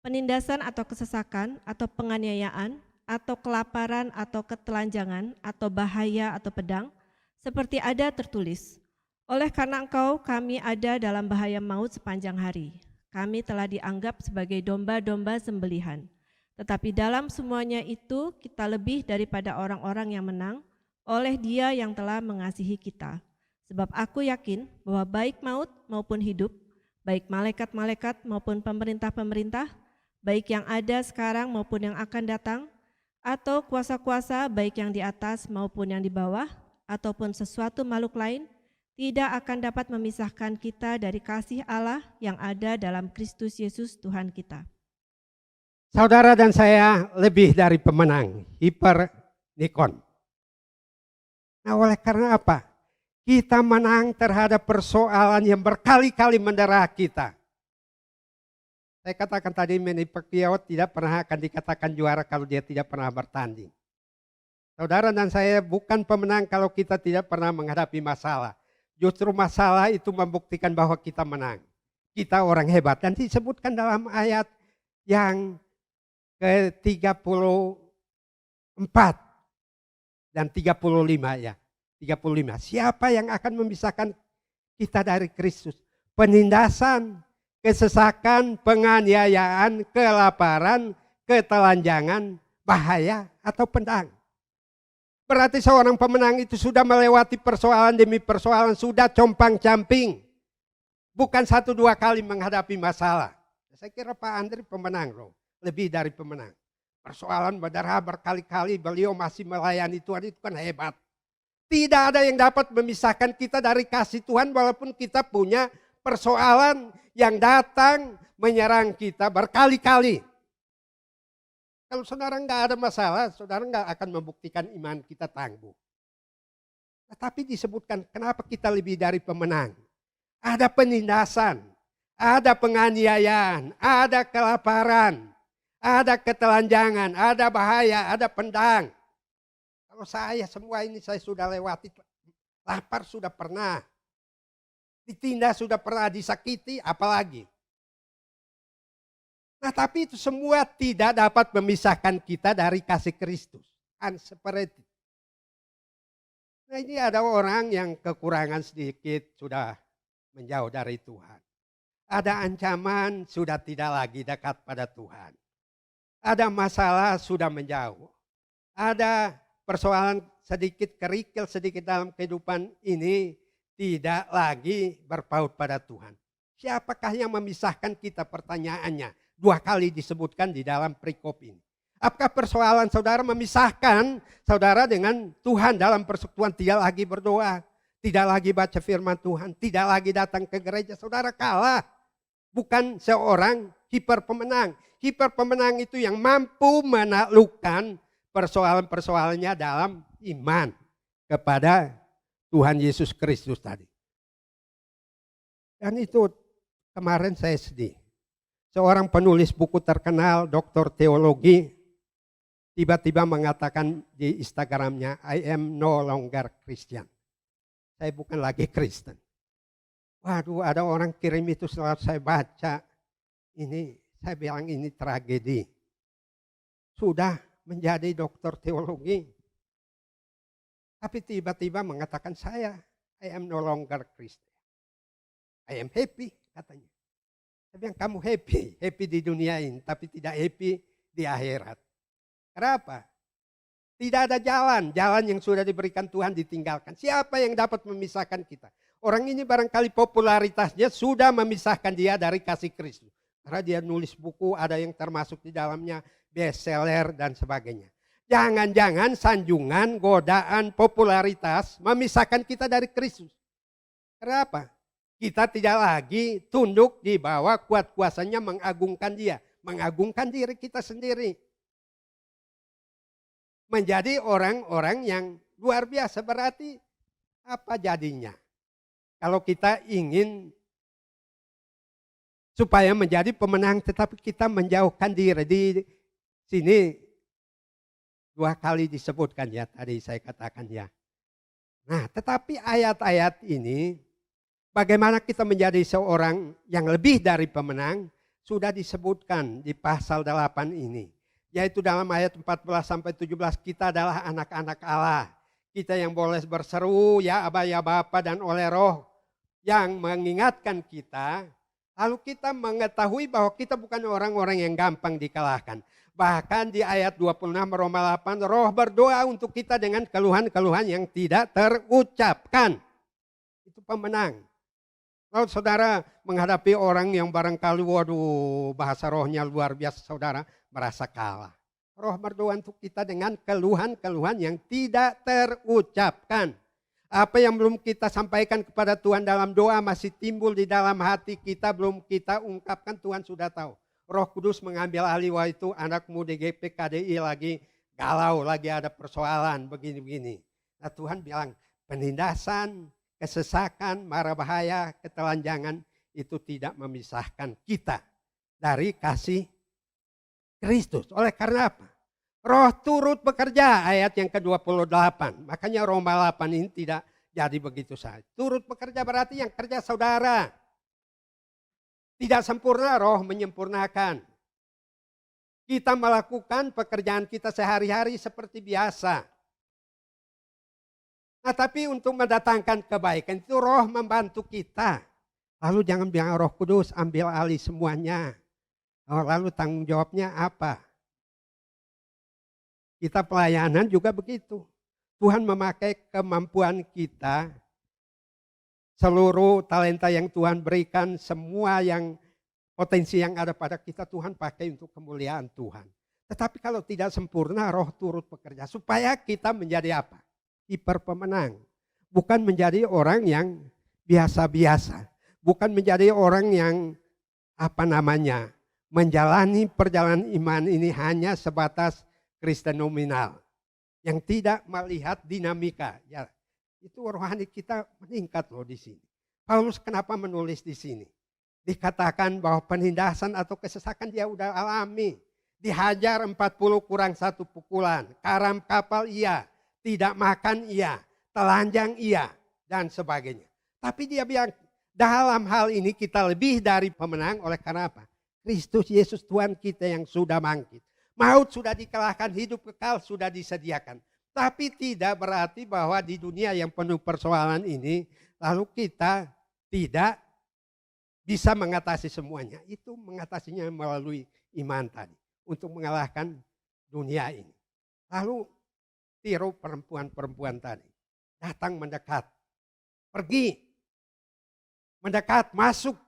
Penindasan atau kesesakan, atau penganiayaan, atau kelaparan, atau ketelanjangan, atau bahaya, atau pedang, seperti ada tertulis, oleh karena engkau kami ada dalam bahaya maut sepanjang hari. Kami telah dianggap sebagai domba-domba sembelihan. Tetapi dalam semuanya itu kita lebih daripada orang-orang yang menang oleh Dia yang telah mengasihi kita. Sebab aku yakin bahwa baik maut maupun hidup, baik malaikat-malaikat maupun pemerintah-pemerintah, baik yang ada sekarang maupun yang akan datang, atau kuasa-kuasa baik yang di atas maupun yang di bawah, ataupun sesuatu makhluk lain, tidak akan dapat memisahkan kita dari kasih Allah yang ada dalam Kristus Yesus Tuhan kita. Saudara dan saya lebih dari pemenang, hiper nikon. Nah oleh karena apa? Kita menang terhadap persoalan yang berkali-kali mendera kita. Saya katakan tadi Manny Pacquiao tidak pernah akan dikatakan juara kalau dia tidak pernah bertanding. Saudara dan saya bukan pemenang kalau kita tidak pernah menghadapi masalah. Justru masalah itu membuktikan bahwa kita menang. Kita orang hebat. Dan disebutkan dalam ayat yang ke-34 dan 35 ya. 35. Siapa yang akan memisahkan kita dari Kristus? Penindasan, kesesakan, penganiayaan, kelaparan, ketelanjangan, bahaya atau pedang. Berarti seorang pemenang itu sudah melewati persoalan demi persoalan, sudah compang-camping. Bukan 1-2 kali menghadapi masalah. Saya kira Pak Andri pemenang loh. Lebih dari pemenang. Persoalan berdarah berkali-kali beliau masih melayani Tuhan, itu kan hebat. Tidak ada yang dapat memisahkan kita dari kasih Tuhan walaupun kita punya persoalan yang datang menyerang kita berkali-kali. Kalau saudara nggak ada masalah, saudara nggak akan membuktikan iman kita tangguh. Tetapi disebutkan kenapa kita lebih dari pemenang. Ada penindasan, ada penganiayaan, ada kelaparan, ada ketelanjangan, ada bahaya, ada pedang. Kalau saya semua ini saya sudah lewati. Lapar sudah pernah. Ditindas sudah pernah, disakiti apalagi. Nah tapi itu semua tidak dapat memisahkan kita dari kasih Kristus. Kan seperti itu. Nah ini ada orang yang kekurangan sedikit sudah menjauh dari Tuhan. Ada ancaman sudah tidak lagi dekat pada Tuhan. Ada masalah sudah menjauh. Ada persoalan sedikit kerikil sedikit dalam kehidupan ini tidak lagi berpaut pada Tuhan. Siapakah yang memisahkan kita, pertanyaannya? 2 kali disebutkan di dalam perikop ini. Apakah persoalan saudara memisahkan saudara dengan Tuhan dalam persekutuan, tidak lagi berdoa, tidak lagi baca firman Tuhan, tidak lagi datang ke gereja, saudara kalah. Bukan seorang hiper pemenang. Hiper pemenang itu yang mampu menaklukkan persoalan-persoalannya dalam iman kepada Tuhan Yesus Kristus tadi. Dan itu kemarin saya sedih. Seorang penulis buku terkenal, doktor teologi, tiba-tiba mengatakan di Instagramnya, I am no longer Christian. Saya bukan lagi Kristen. Waduh, ada orang kirim itu setelah saya baca. Ini, saya bilang ini tragedi. Sudah menjadi doktor teologi. Tapi tiba-tiba mengatakan saya, I am no longer Christian. I am happy katanya. Saya bilang kamu happy, happy di dunia ini, tapi tidak happy di akhirat. Kenapa? Tidak ada jalan yang sudah diberikan Tuhan ditinggalkan. Siapa yang dapat memisahkan kita? Orang ini barangkali popularitasnya sudah memisahkan dia dari kasih Kristus. Karena dia nulis buku, ada yang termasuk di dalamnya bestseller dan sebagainya. Jangan-jangan sanjungan, godaan, popularitas memisahkan kita dari Kristus. Kenapa? Kita tidak lagi tunduk di bawah kuat kuasanya mengagungkan dia. Mengagungkan diri kita sendiri. Menjadi orang-orang yang luar biasa, berarti apa jadinya? Kalau kita ingin supaya menjadi pemenang tetapi kita menjauhkan diri. Di sini 2 kali disebutkan ya, tadi saya katakan ya. Nah tetapi ayat-ayat ini bagaimana kita menjadi seorang yang lebih dari pemenang sudah disebutkan di pasal 8 ini. Yaitu dalam ayat 14-17 kita adalah anak-anak Allah. Kita yang boleh berseru ya Aba ya Bapa dan oleh Roh yang mengingatkan kita. Lalu kita mengetahui bahwa kita bukan orang-orang yang gampang dikalahkan. Bahkan di ayat 26 Roma 8, Roh berdoa untuk kita dengan keluhan-keluhan yang tidak terucapkan. Itu pemenang. Kalau saudara menghadapi orang yang barangkali waduh bahasa rohnya luar biasa, saudara merasa kalah. Roh berdoa untuk kita dengan keluhan-keluhan yang tidak terucapkan. Apa yang belum kita sampaikan kepada Tuhan dalam doa masih timbul di dalam hati kita, belum kita ungkapkan, Tuhan sudah tahu. Roh Kudus mengambil alih, wah itu anakmu di GPKDI lagi galau, lagi ada persoalan begini-begini. Nah Tuhan bilang penindasan, kesesakan, mara bahaya, ketelanjangan itu tidak memisahkan kita dari kasih Kristus. Oleh karena apa? Roh turut bekerja, ayat yang ke-28. Makanya Roma 8 ini tidak jadi begitu saja. Turut bekerja berarti yang kerja saudara. Tidak sempurna, Roh menyempurnakan. Kita melakukan pekerjaan kita sehari-hari seperti biasa. Nah tapi untuk mendatangkan kebaikan itu Roh membantu kita. Lalu jangan bilang Roh Kudus ambil alih semuanya. Lalu tanggung jawabnya apa? Kita pelayanan juga begitu. Tuhan memakai kemampuan kita, seluruh talenta yang Tuhan berikan, semua yang potensi yang ada pada kita Tuhan pakai untuk kemuliaan Tuhan. Tetapi kalau tidak sempurna, Roh turut bekerja supaya kita menjadi apa? Hiper pemenang. Bukan menjadi orang yang biasa-biasa. Bukan menjadi orang yang menjalani perjalanan iman ini hanya sebatas Kristen nominal yang tidak melihat dinamika. Ya, itu rohani kita meningkat loh di sini. Paulus kenapa menulis di sini? Dikatakan bahwa penindasan atau kesesakan dia udah alami. Dihajar 40 kurang 1 pukulan. Karam kapal iya, tidak makan iya, telanjang iya, dan sebagainya. Tapi dia bilang dalam hal ini kita lebih dari pemenang oleh karena apa? Kristus Yesus Tuhan kita yang sudah bangkit. Maut sudah dikalahkan, hidup kekal sudah disediakan. Tapi tidak berarti bahwa di dunia yang penuh persoalan ini, lalu kita tidak bisa mengatasi semuanya. Itu mengatasinya melalui iman tadi. Untuk mengalahkan dunia ini. Lalu tiru perempuan-perempuan tadi. Datang mendekat. Pergi. Mendekat, masuk.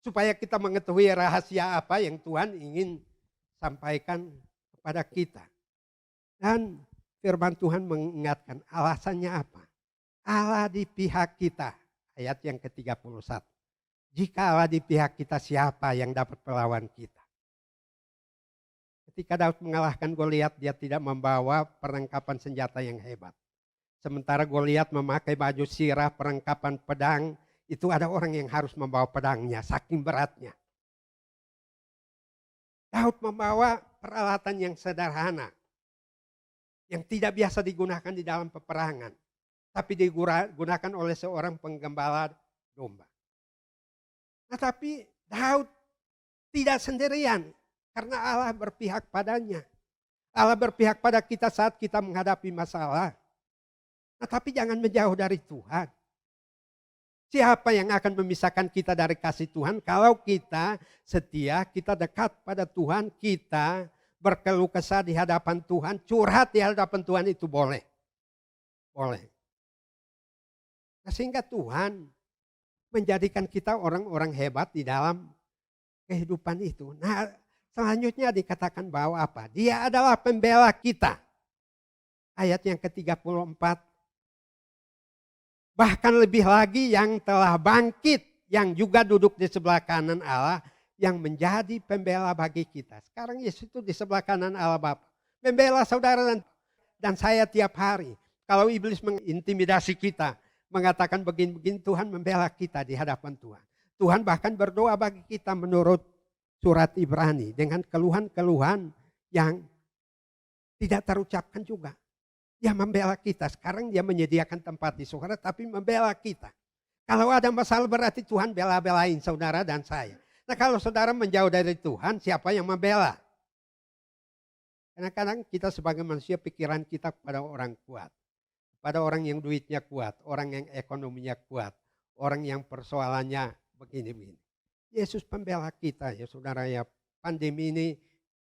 Supaya kita mengetahui rahasia apa yang Tuhan ingin sampaikan kepada kita. Dan firman Tuhan mengingatkan alasannya apa? Allah di pihak kita. Ayat yang ke-31. Jika Allah di pihak kita, siapa yang dapat melawan kita? Ketika Daud mengalahkan Goliat, dia tidak membawa perlengkapan senjata yang hebat. Sementara Goliat memakai baju sirah, perlengkapan pedang, itu ada orang yang harus membawa pedangnya, saking beratnya. Daud membawa peralatan yang sederhana, yang tidak biasa digunakan di dalam peperangan, tapi digunakan oleh seorang penggembala domba. Nah, tapi Daud tidak sendirian. Karena Allah berpihak padanya. Allah berpihak pada kita saat kita menghadapi masalah. Nah, tapi jangan menjauh dari Tuhan. Siapa yang akan memisahkan kita dari kasih Tuhan? Kalau kita setia, kita dekat pada Tuhan, kita berkeluh kesah di hadapan Tuhan, curhat di hadapan Tuhan itu boleh. Boleh. Nah, sehingga Tuhan menjadikan kita orang-orang hebat di dalam kehidupan itu. Nah, selanjutnya dikatakan bahwa apa? Dia adalah pembela kita. Ayat yang ke-34. Bahkan lebih lagi yang telah bangkit, yang juga duduk di sebelah kanan Allah, yang menjadi pembela bagi kita. Sekarang Yesus itu di sebelah kanan Allah Bapa. Membela saudara dan saya tiap hari. Kalau iblis mengintimidasi kita, mengatakan begini-begini, Tuhan membela kita di hadapan Tuhan. Tuhan bahkan berdoa bagi kita menurut surat Ibrani dengan keluhan-keluhan yang tidak terucapkan juga. Dia membela kita. Sekarang dia menyediakan tempat di surga tapi membela kita. Kalau ada masalah berarti Tuhan bela-belain saudara dan saya. Nah, kalau saudara menjauh dari Tuhan, siapa yang membela? Kadang-kadang kita sebagai manusia pikiran kita kepada orang kuat. Pada orang yang duitnya kuat, orang yang ekonominya kuat, orang yang persoalannya begini-begini. Yesus pembela kita ya saudara ya. Pandemi ini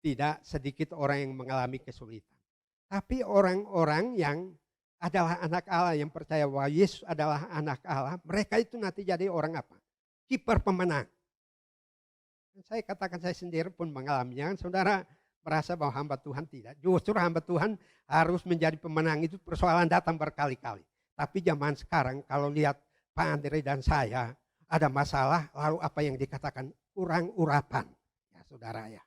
tidak sedikit orang yang mengalami kesulitan. Tapi orang-orang yang adalah anak Allah yang percaya bahwa Yesus adalah anak Allah. Mereka itu nanti jadi orang apa? Kiper pemenang. Dan saya katakan saya sendiri pun mengalaminya. Saudara merasa bahwa hamba Tuhan tidak. Justru hamba Tuhan harus menjadi pemenang itu persoalan datang berkali-kali. Tapi zaman sekarang kalau lihat Pak Andre dan saya ada masalah, lalu apa yang dikatakan kurang urapan, ya saudara ya.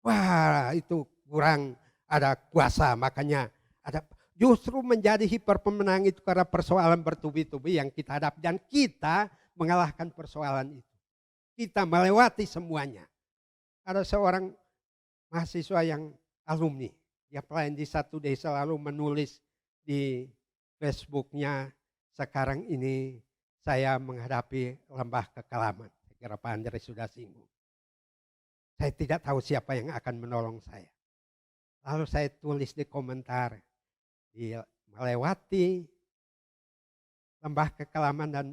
Wah itu kurang ada kuasa, makanya ada justru menjadi hiper pemenang itu karena persoalan bertubi-tubi yang kita hadapi dan kita mengalahkan persoalan itu. Kita melewati semuanya. Ada seorang mahasiswa yang alumni, dia pelayan di satu desa lalu menulis di Facebooknya sekarang ini saya menghadapi lembah kekelaman. Saya kira Pak Andre sudah singgung. Saya tidak tahu siapa yang akan menolong saya. Lalu saya tulis di komentar. Dia melewati lembah kekelaman dan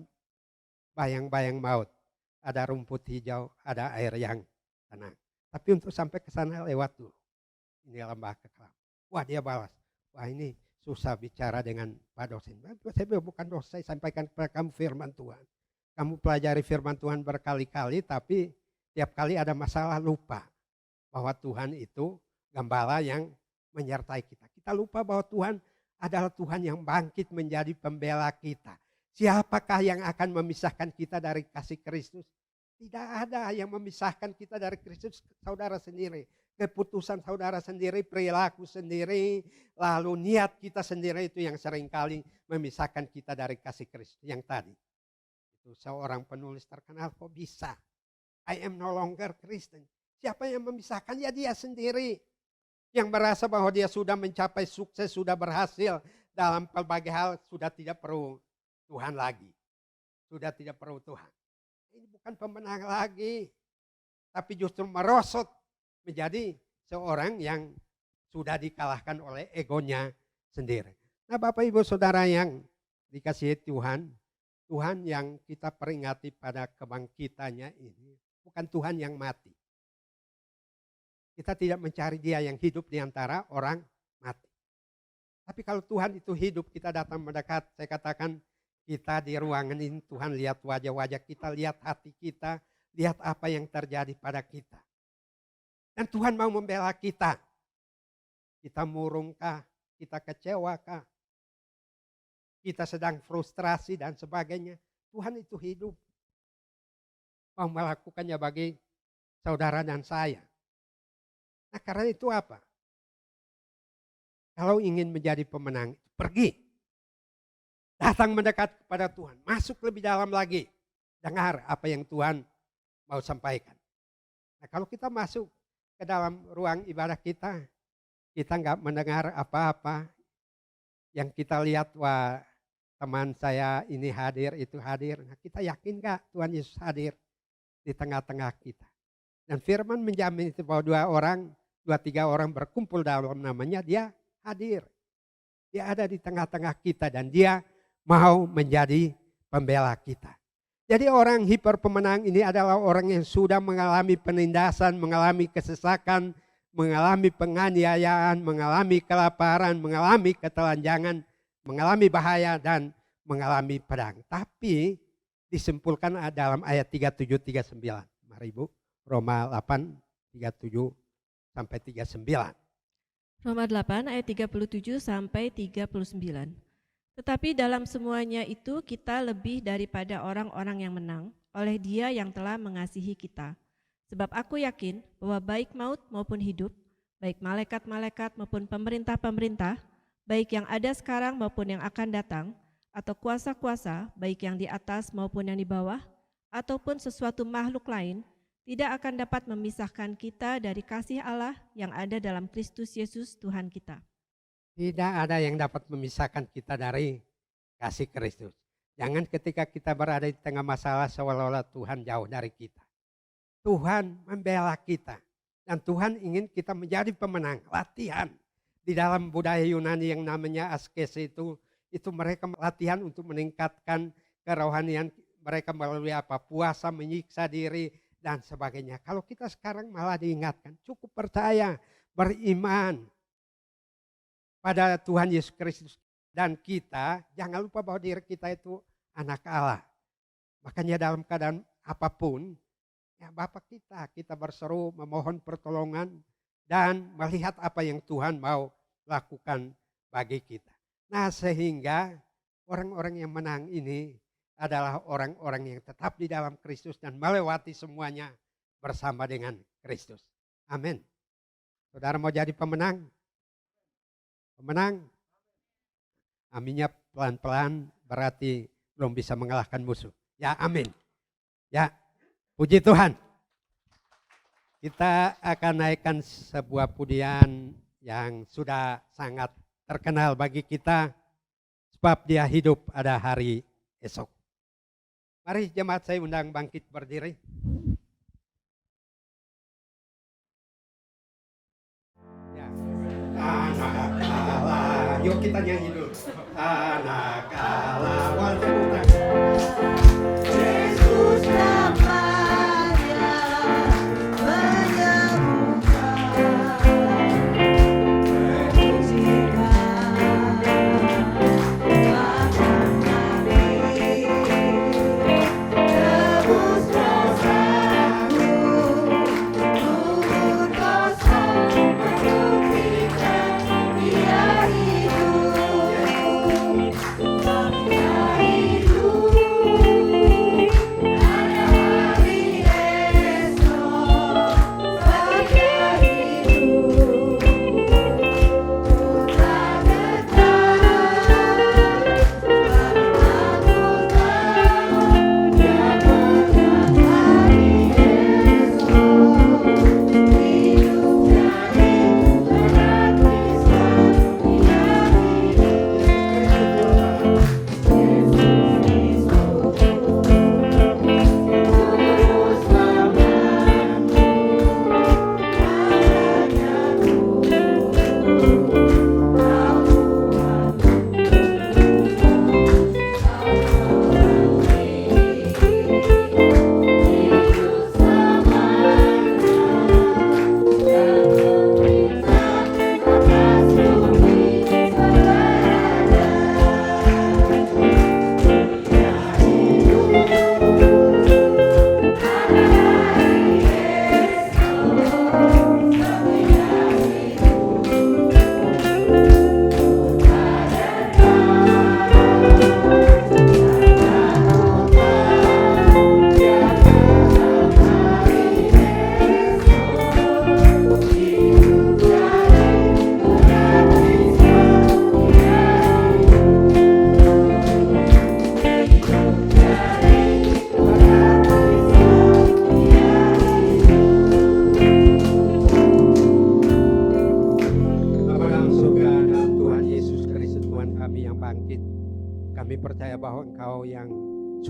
bayang-bayang maut. Ada rumput hijau, ada air yang tenang. Tapi untuk sampai ke sana lewat dulu. Ini lembah kekelaman. Wah dia balas. Wah ini susah bicara dengan Pak dosen. Saya bukan dosen, saya sampaikan kepada kamu firman Tuhan. Kamu pelajari firman Tuhan berkali-kali tapi tiap kali ada masalah lupa. Bahwa Tuhan itu gembala yang menyertai kita. Kita lupa bahwa Tuhan adalah Tuhan yang bangkit menjadi pembela kita. Siapakah yang akan memisahkan kita dari kasih Kristus? Tidak ada yang memisahkan kita dari Kristus, saudara sendiri. Keputusan saudara sendiri, perilaku sendiri, lalu niat kita sendiri itu yang seringkali memisahkan kita dari kasih Kristus yang tadi. Itu seorang penulis terkenal kok bisa. I am no longer Christian. Siapa yang memisahkan? Ya dia sendiri. Yang merasa bahwa dia sudah mencapai sukses, sudah berhasil dalam berbagai hal, sudah tidak perlu Tuhan lagi. Sudah tidak perlu Tuhan. Ini bukan pemenang lagi. Tapi justru merosot menjadi seorang yang sudah dikalahkan oleh egonya sendiri. Nah Bapak Ibu Saudara yang dikasihi Tuhan, Tuhan yang kita peringati pada kebangkitannya ini bukan Tuhan yang mati. Kita tidak mencari dia yang hidup di antara orang mati. Tapi kalau Tuhan itu hidup, kita datang mendekat, saya katakan kita di ruangan ini Tuhan lihat wajah-wajah kita, lihat hati kita, lihat apa yang terjadi pada kita. Dan Tuhan mau membela kita. Kita murungkah, kita kecewakah, kita sedang frustrasi dan sebagainya. Tuhan itu hidup. Mau melakukannya bagi saudara dan saya. Nah karena itu apa? Kalau ingin menjadi pemenang, pergi. Datang mendekat kepada Tuhan. Masuk lebih dalam lagi. Dengar apa yang Tuhan mau sampaikan. Nah kalau kita masuk ke dalam ruang ibadah kita nggak mendengar apa-apa. Yang kita lihat, wah teman saya ini hadir, itu hadir. Nah kita yakin nggak Tuhan Yesus hadir di tengah-tengah kita. Dan firman menjamin itu bahwa 2-3 orang berkumpul dalam namanya, dia hadir. Dia ada di tengah-tengah kita dan dia mau menjadi pembela kita. Jadi orang hiper pemenang ini adalah orang yang sudah mengalami penindasan, mengalami kesesakan, mengalami penganiayaan, mengalami kelaparan, mengalami ketelanjangan, mengalami bahaya dan mengalami pedang. Tapi disimpulkan dalam ayat 37-39. Mari Ibu, Roma 8:37 sampai 39. Roma 8 ayat 37 sampai 39. Tetapi dalam semuanya itu kita lebih daripada orang-orang yang menang oleh Dia yang telah mengasihi kita. Sebab aku yakin bahwa baik maut maupun hidup, baik malaikat-malaikat maupun pemerintah-pemerintah, baik yang ada sekarang maupun yang akan datang, atau kuasa-kuasa, baik yang di atas maupun yang di bawah, ataupun sesuatu makhluk lain, tidak akan dapat memisahkan kita dari kasih Allah yang ada dalam Kristus Yesus Tuhan kita. Tidak ada yang dapat memisahkan kita dari kasih Kristus. Jangan ketika kita berada di tengah masalah seolah-olah Tuhan jauh dari kita. Tuhan membela kita. Dan Tuhan ingin kita menjadi pemenang. Latihan. Di dalam budaya Yunani yang namanya askese itu mereka latihan untuk meningkatkan kerohanian mereka melalui apa? Puasa, menyiksa diri, dan sebagainya. Kalau kita sekarang malah diingatkan, cukup percaya, beriman pada Tuhan Yesus Kristus. Dan kita jangan lupa bahwa diri kita itu anak Allah. Makanya dalam keadaan apapun, ya Bapa kita berseru memohon pertolongan dan melihat apa yang Tuhan mau lakukan bagi kita. Nah sehingga orang-orang yang menang ini adalah orang-orang yang tetap di dalam Kristus dan melewati semuanya bersama dengan Kristus. Amin. Saudara mau jadi pemenang? Pemenang? Aminnya pelan-pelan berarti belum bisa mengalahkan musuh. Ya amin. Ya puji Tuhan. Kita akan naikkan sebuah pujian yang sudah sangat terkenal bagi kita. Sebab dia hidup pada hari esok. Mari jemaat saya undang bangkit berdiri. Ya. Anak Allah, yuk kita nyanyi dulu. Anak Allah, wal tepuk tangan. Yesus namanya menyembuhkan, menyucikan, bahkan mati, tebus dosaku, gugur dosa, membuktikan dia hidup, dia hidup.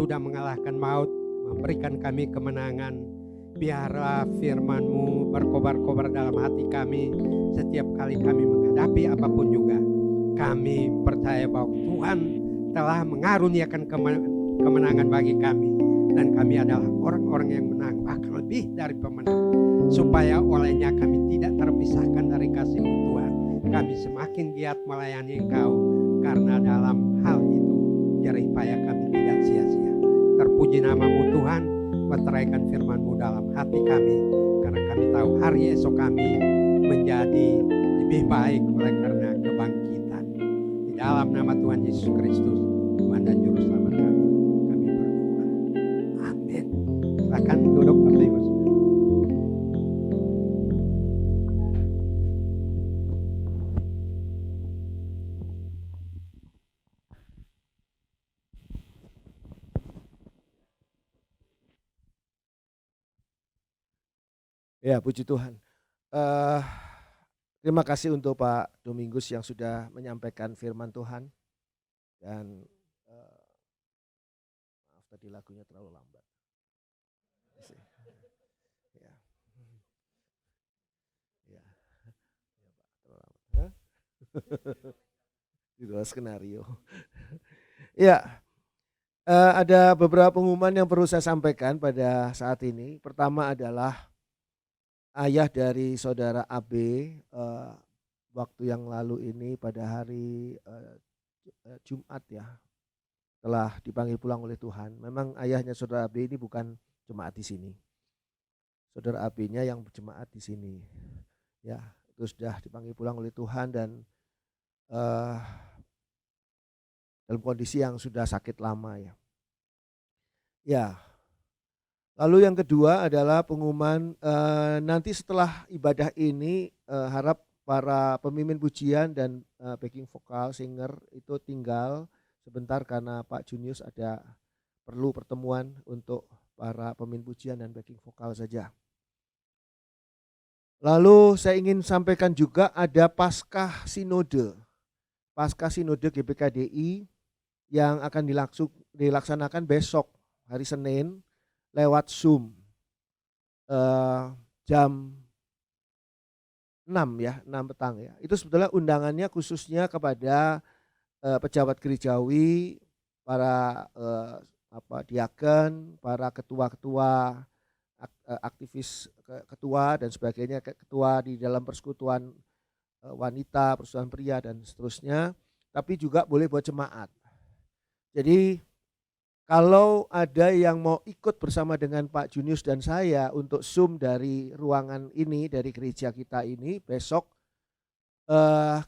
sudah mengalahkan maut, memberikan kami kemenangan. Biarlah firman-Mu berkobar-kobar dalam hati kami setiap kali kami menghadapi apapun juga. Kami percaya bahwa Tuhan telah mengaruniakan kemenangan bagi kami. Dan kami adalah orang-orang yang menang, bahkan lebih dari pemenang. Supaya olehnya kami tidak terpisahkan dari kasih-Mu Tuhan. Kami semakin giat melayani Engkau, karena dalam hal itu jerih payah kami tidak sia-sia. Terpuji nama-Mu Tuhan, meteraikan firman-Mu dalam hati kami, karena kami tahu hari esok kami menjadi lebih baik oleh karena kebangkitan. Di dalam nama Tuhan Yesus Kristus, Tuhan dan Juru Selamat kami berdoa. Amin. Silakan duduk Bapak Ibu. Ya, puji Tuhan. Terima kasih untuk Pak Domingus yang sudah menyampaikan firman Tuhan. Dan maaf tadi lagunya terlalu lambat. Ya. Ya. Ya, Pak, terlalu lambat. Hah? Di luar skenario. Ya, ada beberapa pengumuman yang perlu saya sampaikan pada saat ini. Pertama adalah ayah dari saudara AB waktu yang lalu ini pada hari Jumat ya telah dipanggil pulang oleh Tuhan. Memang ayahnya saudara AB ini bukan jemaat di sini. Saudara AB-nya yang berjemaat di sini. Ya, itu sudah dipanggil pulang oleh Tuhan dan dalam kondisi yang sudah sakit lama ya. Ya. Lalu yang kedua adalah pengumuman nanti setelah ibadah ini harap para pemimpin pujian dan backing vokal singer itu tinggal sebentar karena Pak Junius ada perlu pertemuan untuk para pemimpin pujian dan backing vokal saja. Lalu saya ingin sampaikan juga ada Paskah Sinode GBKDI yang akan dilaksanakan besok hari Senin lewat Zoom jam 6 ya, 6 petang ya. Itu sebetulnya undangannya khususnya kepada pejabat gerejawi, para diaken, para ketua-ketua, aktivis ketua dan sebagainya, ketua di dalam persekutuan wanita, persekutuan pria dan seterusnya, tapi juga boleh buat jemaat. Jadi kalau ada yang mau ikut bersama dengan Pak Junius dan saya untuk Zoom dari ruangan ini, dari gereja kita ini, besok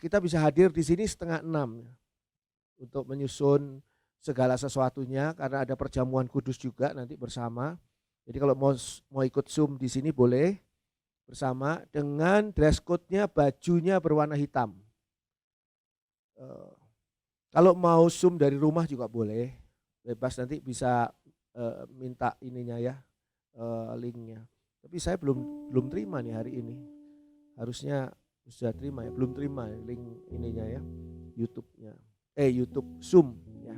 kita bisa hadir di sini 5:30 untuk menyusun segala sesuatunya karena ada perjamuan kudus juga nanti bersama. Jadi kalau mau ikut Zoom di sini boleh bersama dengan dress code-nya bajunya berwarna hitam. Kalau mau Zoom dari rumah juga boleh. Bebas nanti bisa minta ininya ya, linknya. Tapi saya belum terima nih hari ini. Harusnya sudah terima ya, belum terima link ininya ya, YouTube-nya. YouTube Zoom ya.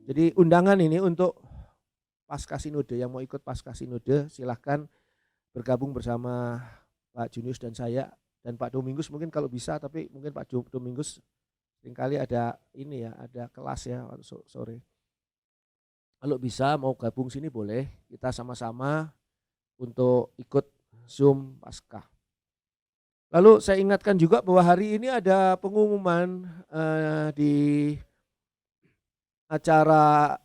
Jadi undangan ini untuk Paskah Sinode, yang mau ikut Paskah Sinode silahkan bergabung bersama Pak Junius dan saya dan Pak Domingus mungkin kalau bisa, tapi mungkin Pak Domingus seringkali ada ini ya, ada kelas ya sore. Kalau bisa mau gabung sini boleh, kita sama-sama untuk ikut Zoom Paskah. Lalu saya ingatkan juga bahwa hari ini ada pengumuman di acara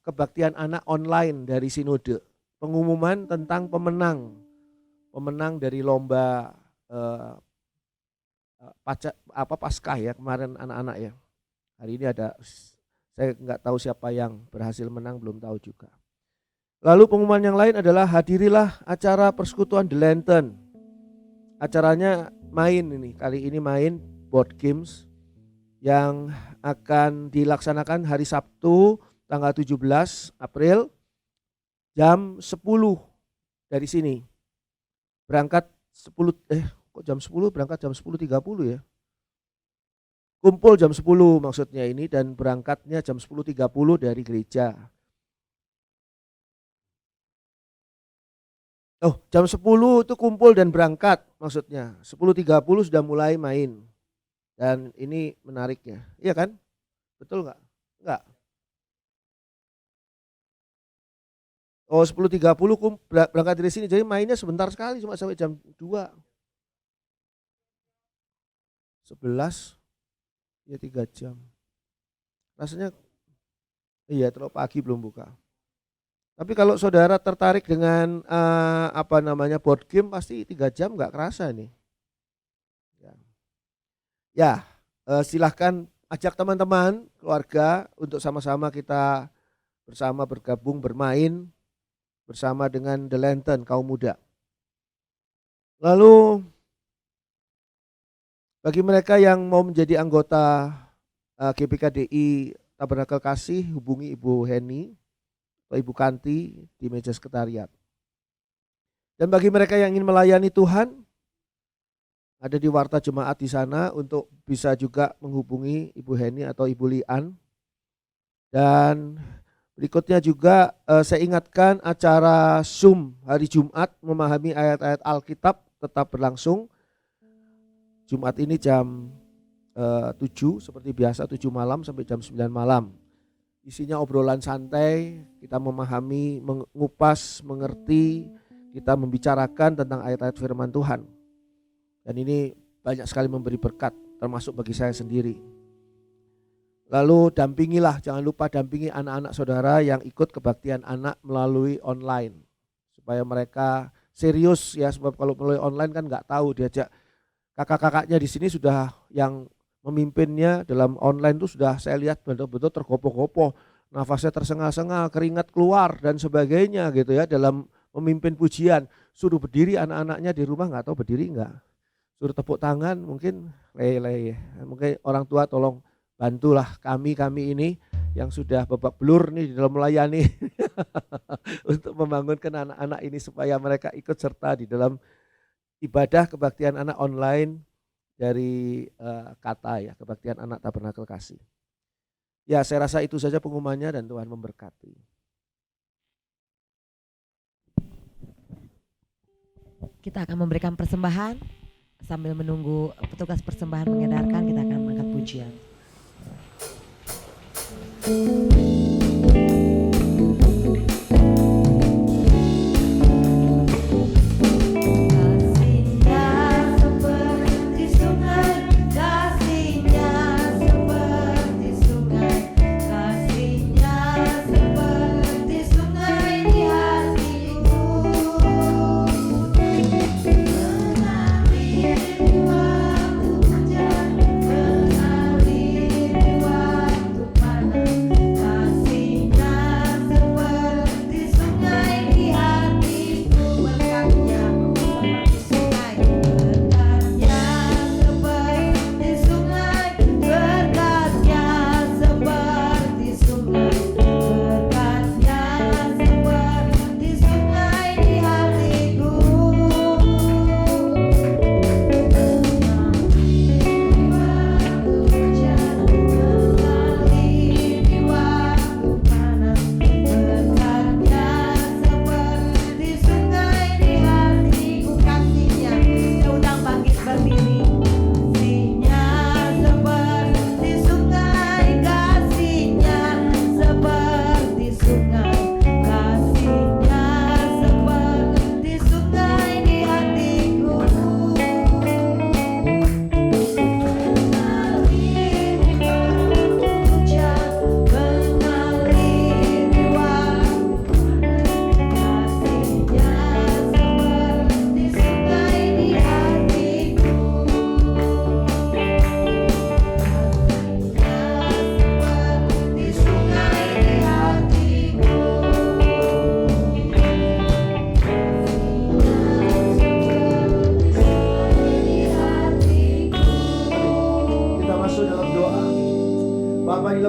kebaktian anak online dari Sinode. Pengumuman tentang pemenang dari lomba Paskah ya kemarin anak-anak ya. Hari ini ada, saya nggak tahu siapa yang berhasil menang, belum tahu juga. Lalu pengumuman yang lain adalah hadirilah acara persekutuan The Lantern. Acaranya main ini, kali ini main board games yang akan dilaksanakan hari Sabtu tanggal 17 April jam 10 dari sini. Berangkat 10 berangkat jam 10.30 ya. Kumpul jam 10 maksudnya ini dan berangkatnya jam 10.30 dari gereja. Oh, jam 10 itu kumpul dan berangkat maksudnya. 10.30 sudah mulai main. Dan ini menariknya. Iya kan? Betul nggak? Nggak. Oh, 10.30 berangkat dari sini. Jadi mainnya sebentar sekali, cuma sampai jam 2. 11, ya 3 jam. Rasanya, iya terlalu pagi belum buka. Tapi kalau saudara tertarik dengan board game, pasti 3 jam nggak kerasa nih. Ya, silahkan ajak teman-teman, keluarga untuk sama-sama kita bersama bergabung bermain bersama dengan The Lantern kaum muda. Lalu bagi mereka yang mau menjadi anggota GPKDI Tabernakel Kasih, hubungi Ibu Heni atau Ibu Kanti di meja sekretariat. Dan bagi mereka yang ingin melayani Tuhan, ada di Warta Jemaat di sana untuk bisa juga menghubungi Ibu Heni atau Ibu Lian. Dan berikutnya juga saya ingatkan acara Zoom hari Jumat memahami ayat-ayat Alkitab tetap berlangsung. Jumat ini jam 7 seperti biasa, 7 malam sampai jam 9 malam. Isinya obrolan santai, kita memahami, mengupas, mengerti, kita membicarakan tentang ayat-ayat firman Tuhan. Dan ini banyak sekali memberi berkat, termasuk bagi saya sendiri. Lalu dampingilah, jangan lupa dampingi anak-anak saudara yang ikut kebaktian anak melalui online. Supaya mereka serius ya, sebab kalau melalui online kan nggak tahu, diajak kakak-kakaknya di sini sudah yang memimpinnya dalam online itu sudah saya lihat betul-betul tergopoh-gopoh, nafasnya tersengal-sengal, keringat keluar dan sebagainya gitu ya dalam memimpin pujian. Suruh berdiri anak-anaknya di rumah nggak tahu berdiri nggak. Suruh tepuk tangan mungkin leleh. Mungkin orang tua tolong bantulah kami ini yang sudah babak belur nih di dalam melayani untuk membangunkan anak-anak ini supaya mereka ikut serta di dalam ibadah kebaktian anak online dari kata ya, kebaktian anak Tabernakel Kasih. Ya, saya rasa itu saja pengumumannya dan Tuhan memberkati. Kita akan memberikan persembahan. Sambil menunggu petugas persembahan mengedarkan, kita akan mengangkat pujian.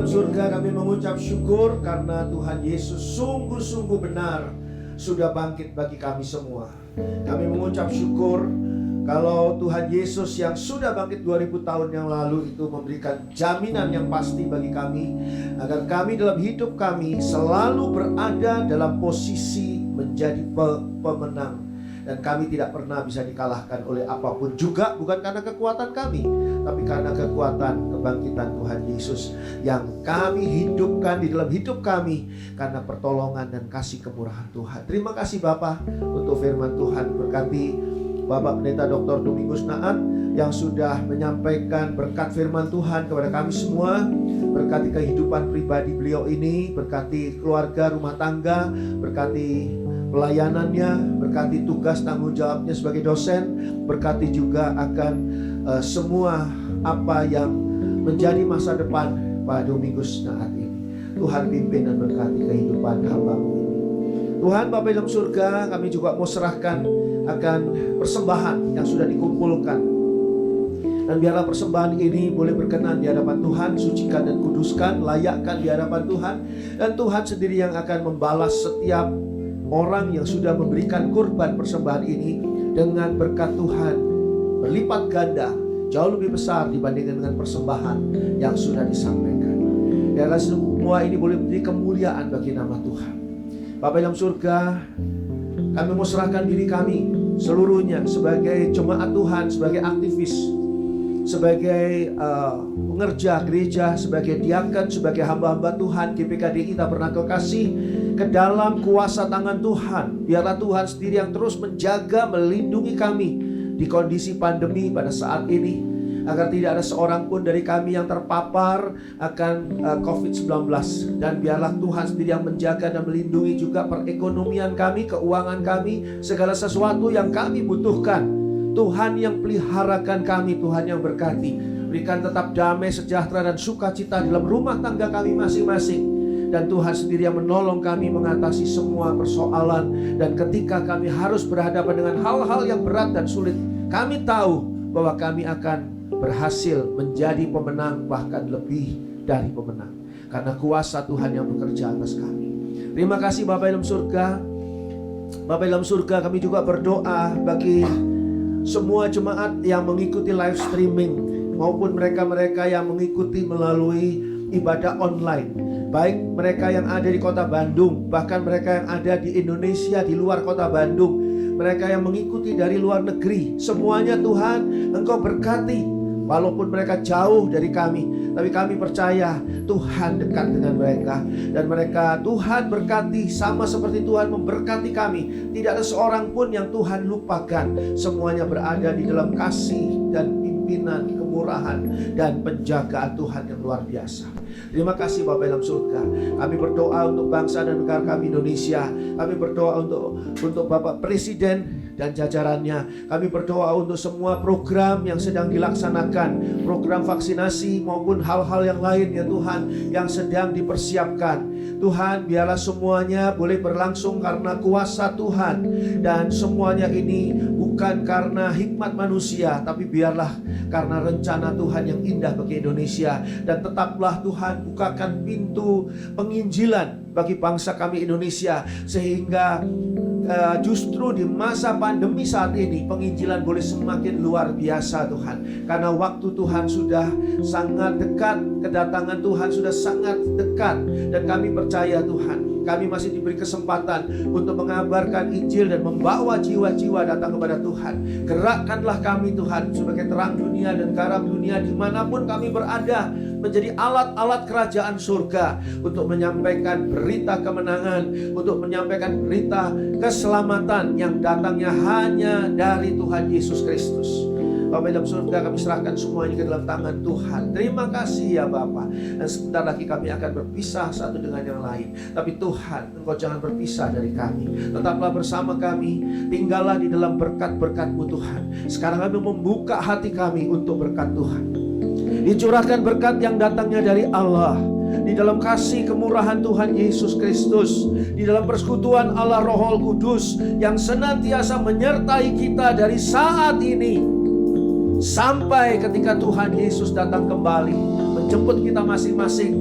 surga, kami mengucap syukur karena Tuhan Yesus sungguh-sungguh benar sudah bangkit bagi kami semua. Kami mengucap syukur kalau Tuhan Yesus yang sudah bangkit 2000 tahun yang lalu itu memberikan jaminan yang pasti bagi kami, agar kami dalam hidup kami selalu berada dalam posisi menjadi pemenang. Dan kami tidak pernah bisa dikalahkan oleh apapun juga, bukan karena kekuatan kami, tapi karena kekuatan kebangkitan Tuhan Yesus yang kami hidupkan di dalam hidup kami karena pertolongan dan kasih kemurahan Tuhan. Terima kasih Bapak untuk firman Tuhan. Berkati Bapak Pendeta Dr. Domingus Naat yang sudah menyampaikan berkat firman Tuhan kepada kami semua. Berkati kehidupan pribadi beliau ini, berkati keluarga, rumah tangga, berkati pelayanannya, berkati tugas tanggung jawabnya sebagai dosen, berkati juga akan semua apa yang menjadi masa depan Pak Domingus Naat ini. Tuhan pimpin dan berkati kehidupan hamba-Mu ini. Tuhan Bapa dalam surga, kami juga mau serahkan akan persembahan yang sudah dikumpulkan. Dan biarlah persembahan ini boleh berkenan di hadapan Tuhan, sucikan dan kuduskan, layakkan di hadapan Tuhan. Dan Tuhan sendiri yang akan membalas setiap orang yang sudah memberikan kurban persembahan ini dengan berkat Tuhan berlipat ganda, jauh lebih besar dibandingkan dengan persembahan yang sudah disampaikan. Biarlah semua ini boleh menjadi kemuliaan bagi nama Tuhan. Bapa dalam surga, kami mau serahkan diri kami seluruhnya sebagai jemaat Tuhan, sebagai aktivis, sebagai pengerja gereja, sebagai diaken, sebagai hamba-hamba Tuhan GPKDI Tabernakel Kasih ke dalam kuasa tangan Tuhan. Biarlah Tuhan sendiri yang terus menjaga, melindungi kami di kondisi pandemi pada saat ini, agar tidak ada seorang pun dari kami yang terpapar akan COVID-19. Dan biarlah Tuhan sendiri yang menjaga dan melindungi juga perekonomian kami, keuangan kami, segala sesuatu yang kami butuhkan. Tuhan yang peliharakan kami, Tuhan yang berkati. Berikan tetap damai, sejahtera dan sukacita dalam rumah tangga kami masing-masing. Dan Tuhan sendiri yang menolong kami mengatasi semua persoalan. Dan ketika kami harus berhadapan dengan hal-hal yang berat dan sulit, kami tahu bahwa kami akan berhasil menjadi pemenang, bahkan lebih dari pemenang, karena kuasa Tuhan yang bekerja atas kami. Terima kasih Bapa dalam surga. Bapa dalam surga, kami juga berdoa bagi semua jemaat yang mengikuti live streaming maupun mereka-mereka yang mengikuti melalui ibadah online, baik mereka yang ada di kota Bandung, bahkan mereka yang ada di Indonesia, di luar kota Bandung, mereka yang mengikuti dari luar negeri. Semuanya Tuhan, Engkau berkati. Walaupun mereka jauh dari kami, tapi kami percaya Tuhan dekat dengan mereka. Dan mereka Tuhan berkati sama seperti Tuhan memberkati kami. Tidak ada seorang pun yang Tuhan lupakan. Semuanya berada di dalam kasih dan pimpinan, kemurahan dan penjagaan Tuhan yang luar biasa. Terima kasih Bapa dalam surga. Kami berdoa untuk bangsa dan negara kami Indonesia. Kami berdoa untuk Bapak Presiden dan jajarannya. Kami berdoa untuk semua program yang sedang dilaksanakan, program vaksinasi maupun hal-hal yang lain ya Tuhan, yang sedang dipersiapkan. Tuhan, biarlah semuanya boleh berlangsung karena kuasa Tuhan. Dan semuanya ini bukan karena hikmat manusia, tapi biarlah karena rencana Tuhan yang indah bagi Indonesia. Dan tetaplah Tuhan bukakan pintu penginjilan bagi bangsa kami Indonesia, sehingga justru di masa pandemi saat ini penginjilan boleh semakin luar biasa Tuhan. Karena waktu Tuhan sudah sangat dekat, kedatangan Tuhan sudah sangat dekat. Dan kami percaya Tuhan, kami masih diberi kesempatan untuk mengabarkan Injil dan membawa jiwa-jiwa datang kepada Tuhan. Gerakkanlah kami Tuhan sebagai terang dunia dan garam dunia dimanapun kami berada, menjadi alat-alat kerajaan surga untuk menyampaikan berita kemenangan, untuk menyampaikan berita keselamatan yang datangnya hanya dari Tuhan Yesus Kristus. Bapak dalam surga, kami serahkan semuanya ke dalam tangan Tuhan. Terima kasih ya Bapa. Dan sebentar lagi kami akan berpisah satu dengan yang lain. Tapi Tuhan, Engkau jangan berpisah dari kami. Tetaplah bersama kami. Tinggallah di dalam berkat-berkat-Mu Tuhan. Sekarang kami membuka hati kami untuk berkat Tuhan. Dicurahkan berkat yang datangnya dari Allah, di dalam kasih kemurahan Tuhan Yesus Kristus, di dalam persekutuan Allah Roh Kudus yang senantiasa menyertai kita dari saat ini sampai ketika Tuhan Yesus datang kembali menjemput kita masing-masing,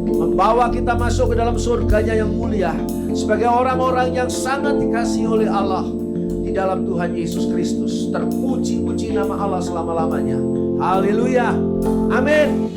membawa kita masuk ke dalam surganya yang mulia sebagai orang-orang yang sangat dikasihi oleh Allah di dalam Tuhan Yesus Kristus. Terpuji-puji nama Allah selama-lamanya. Haleluya. Amin.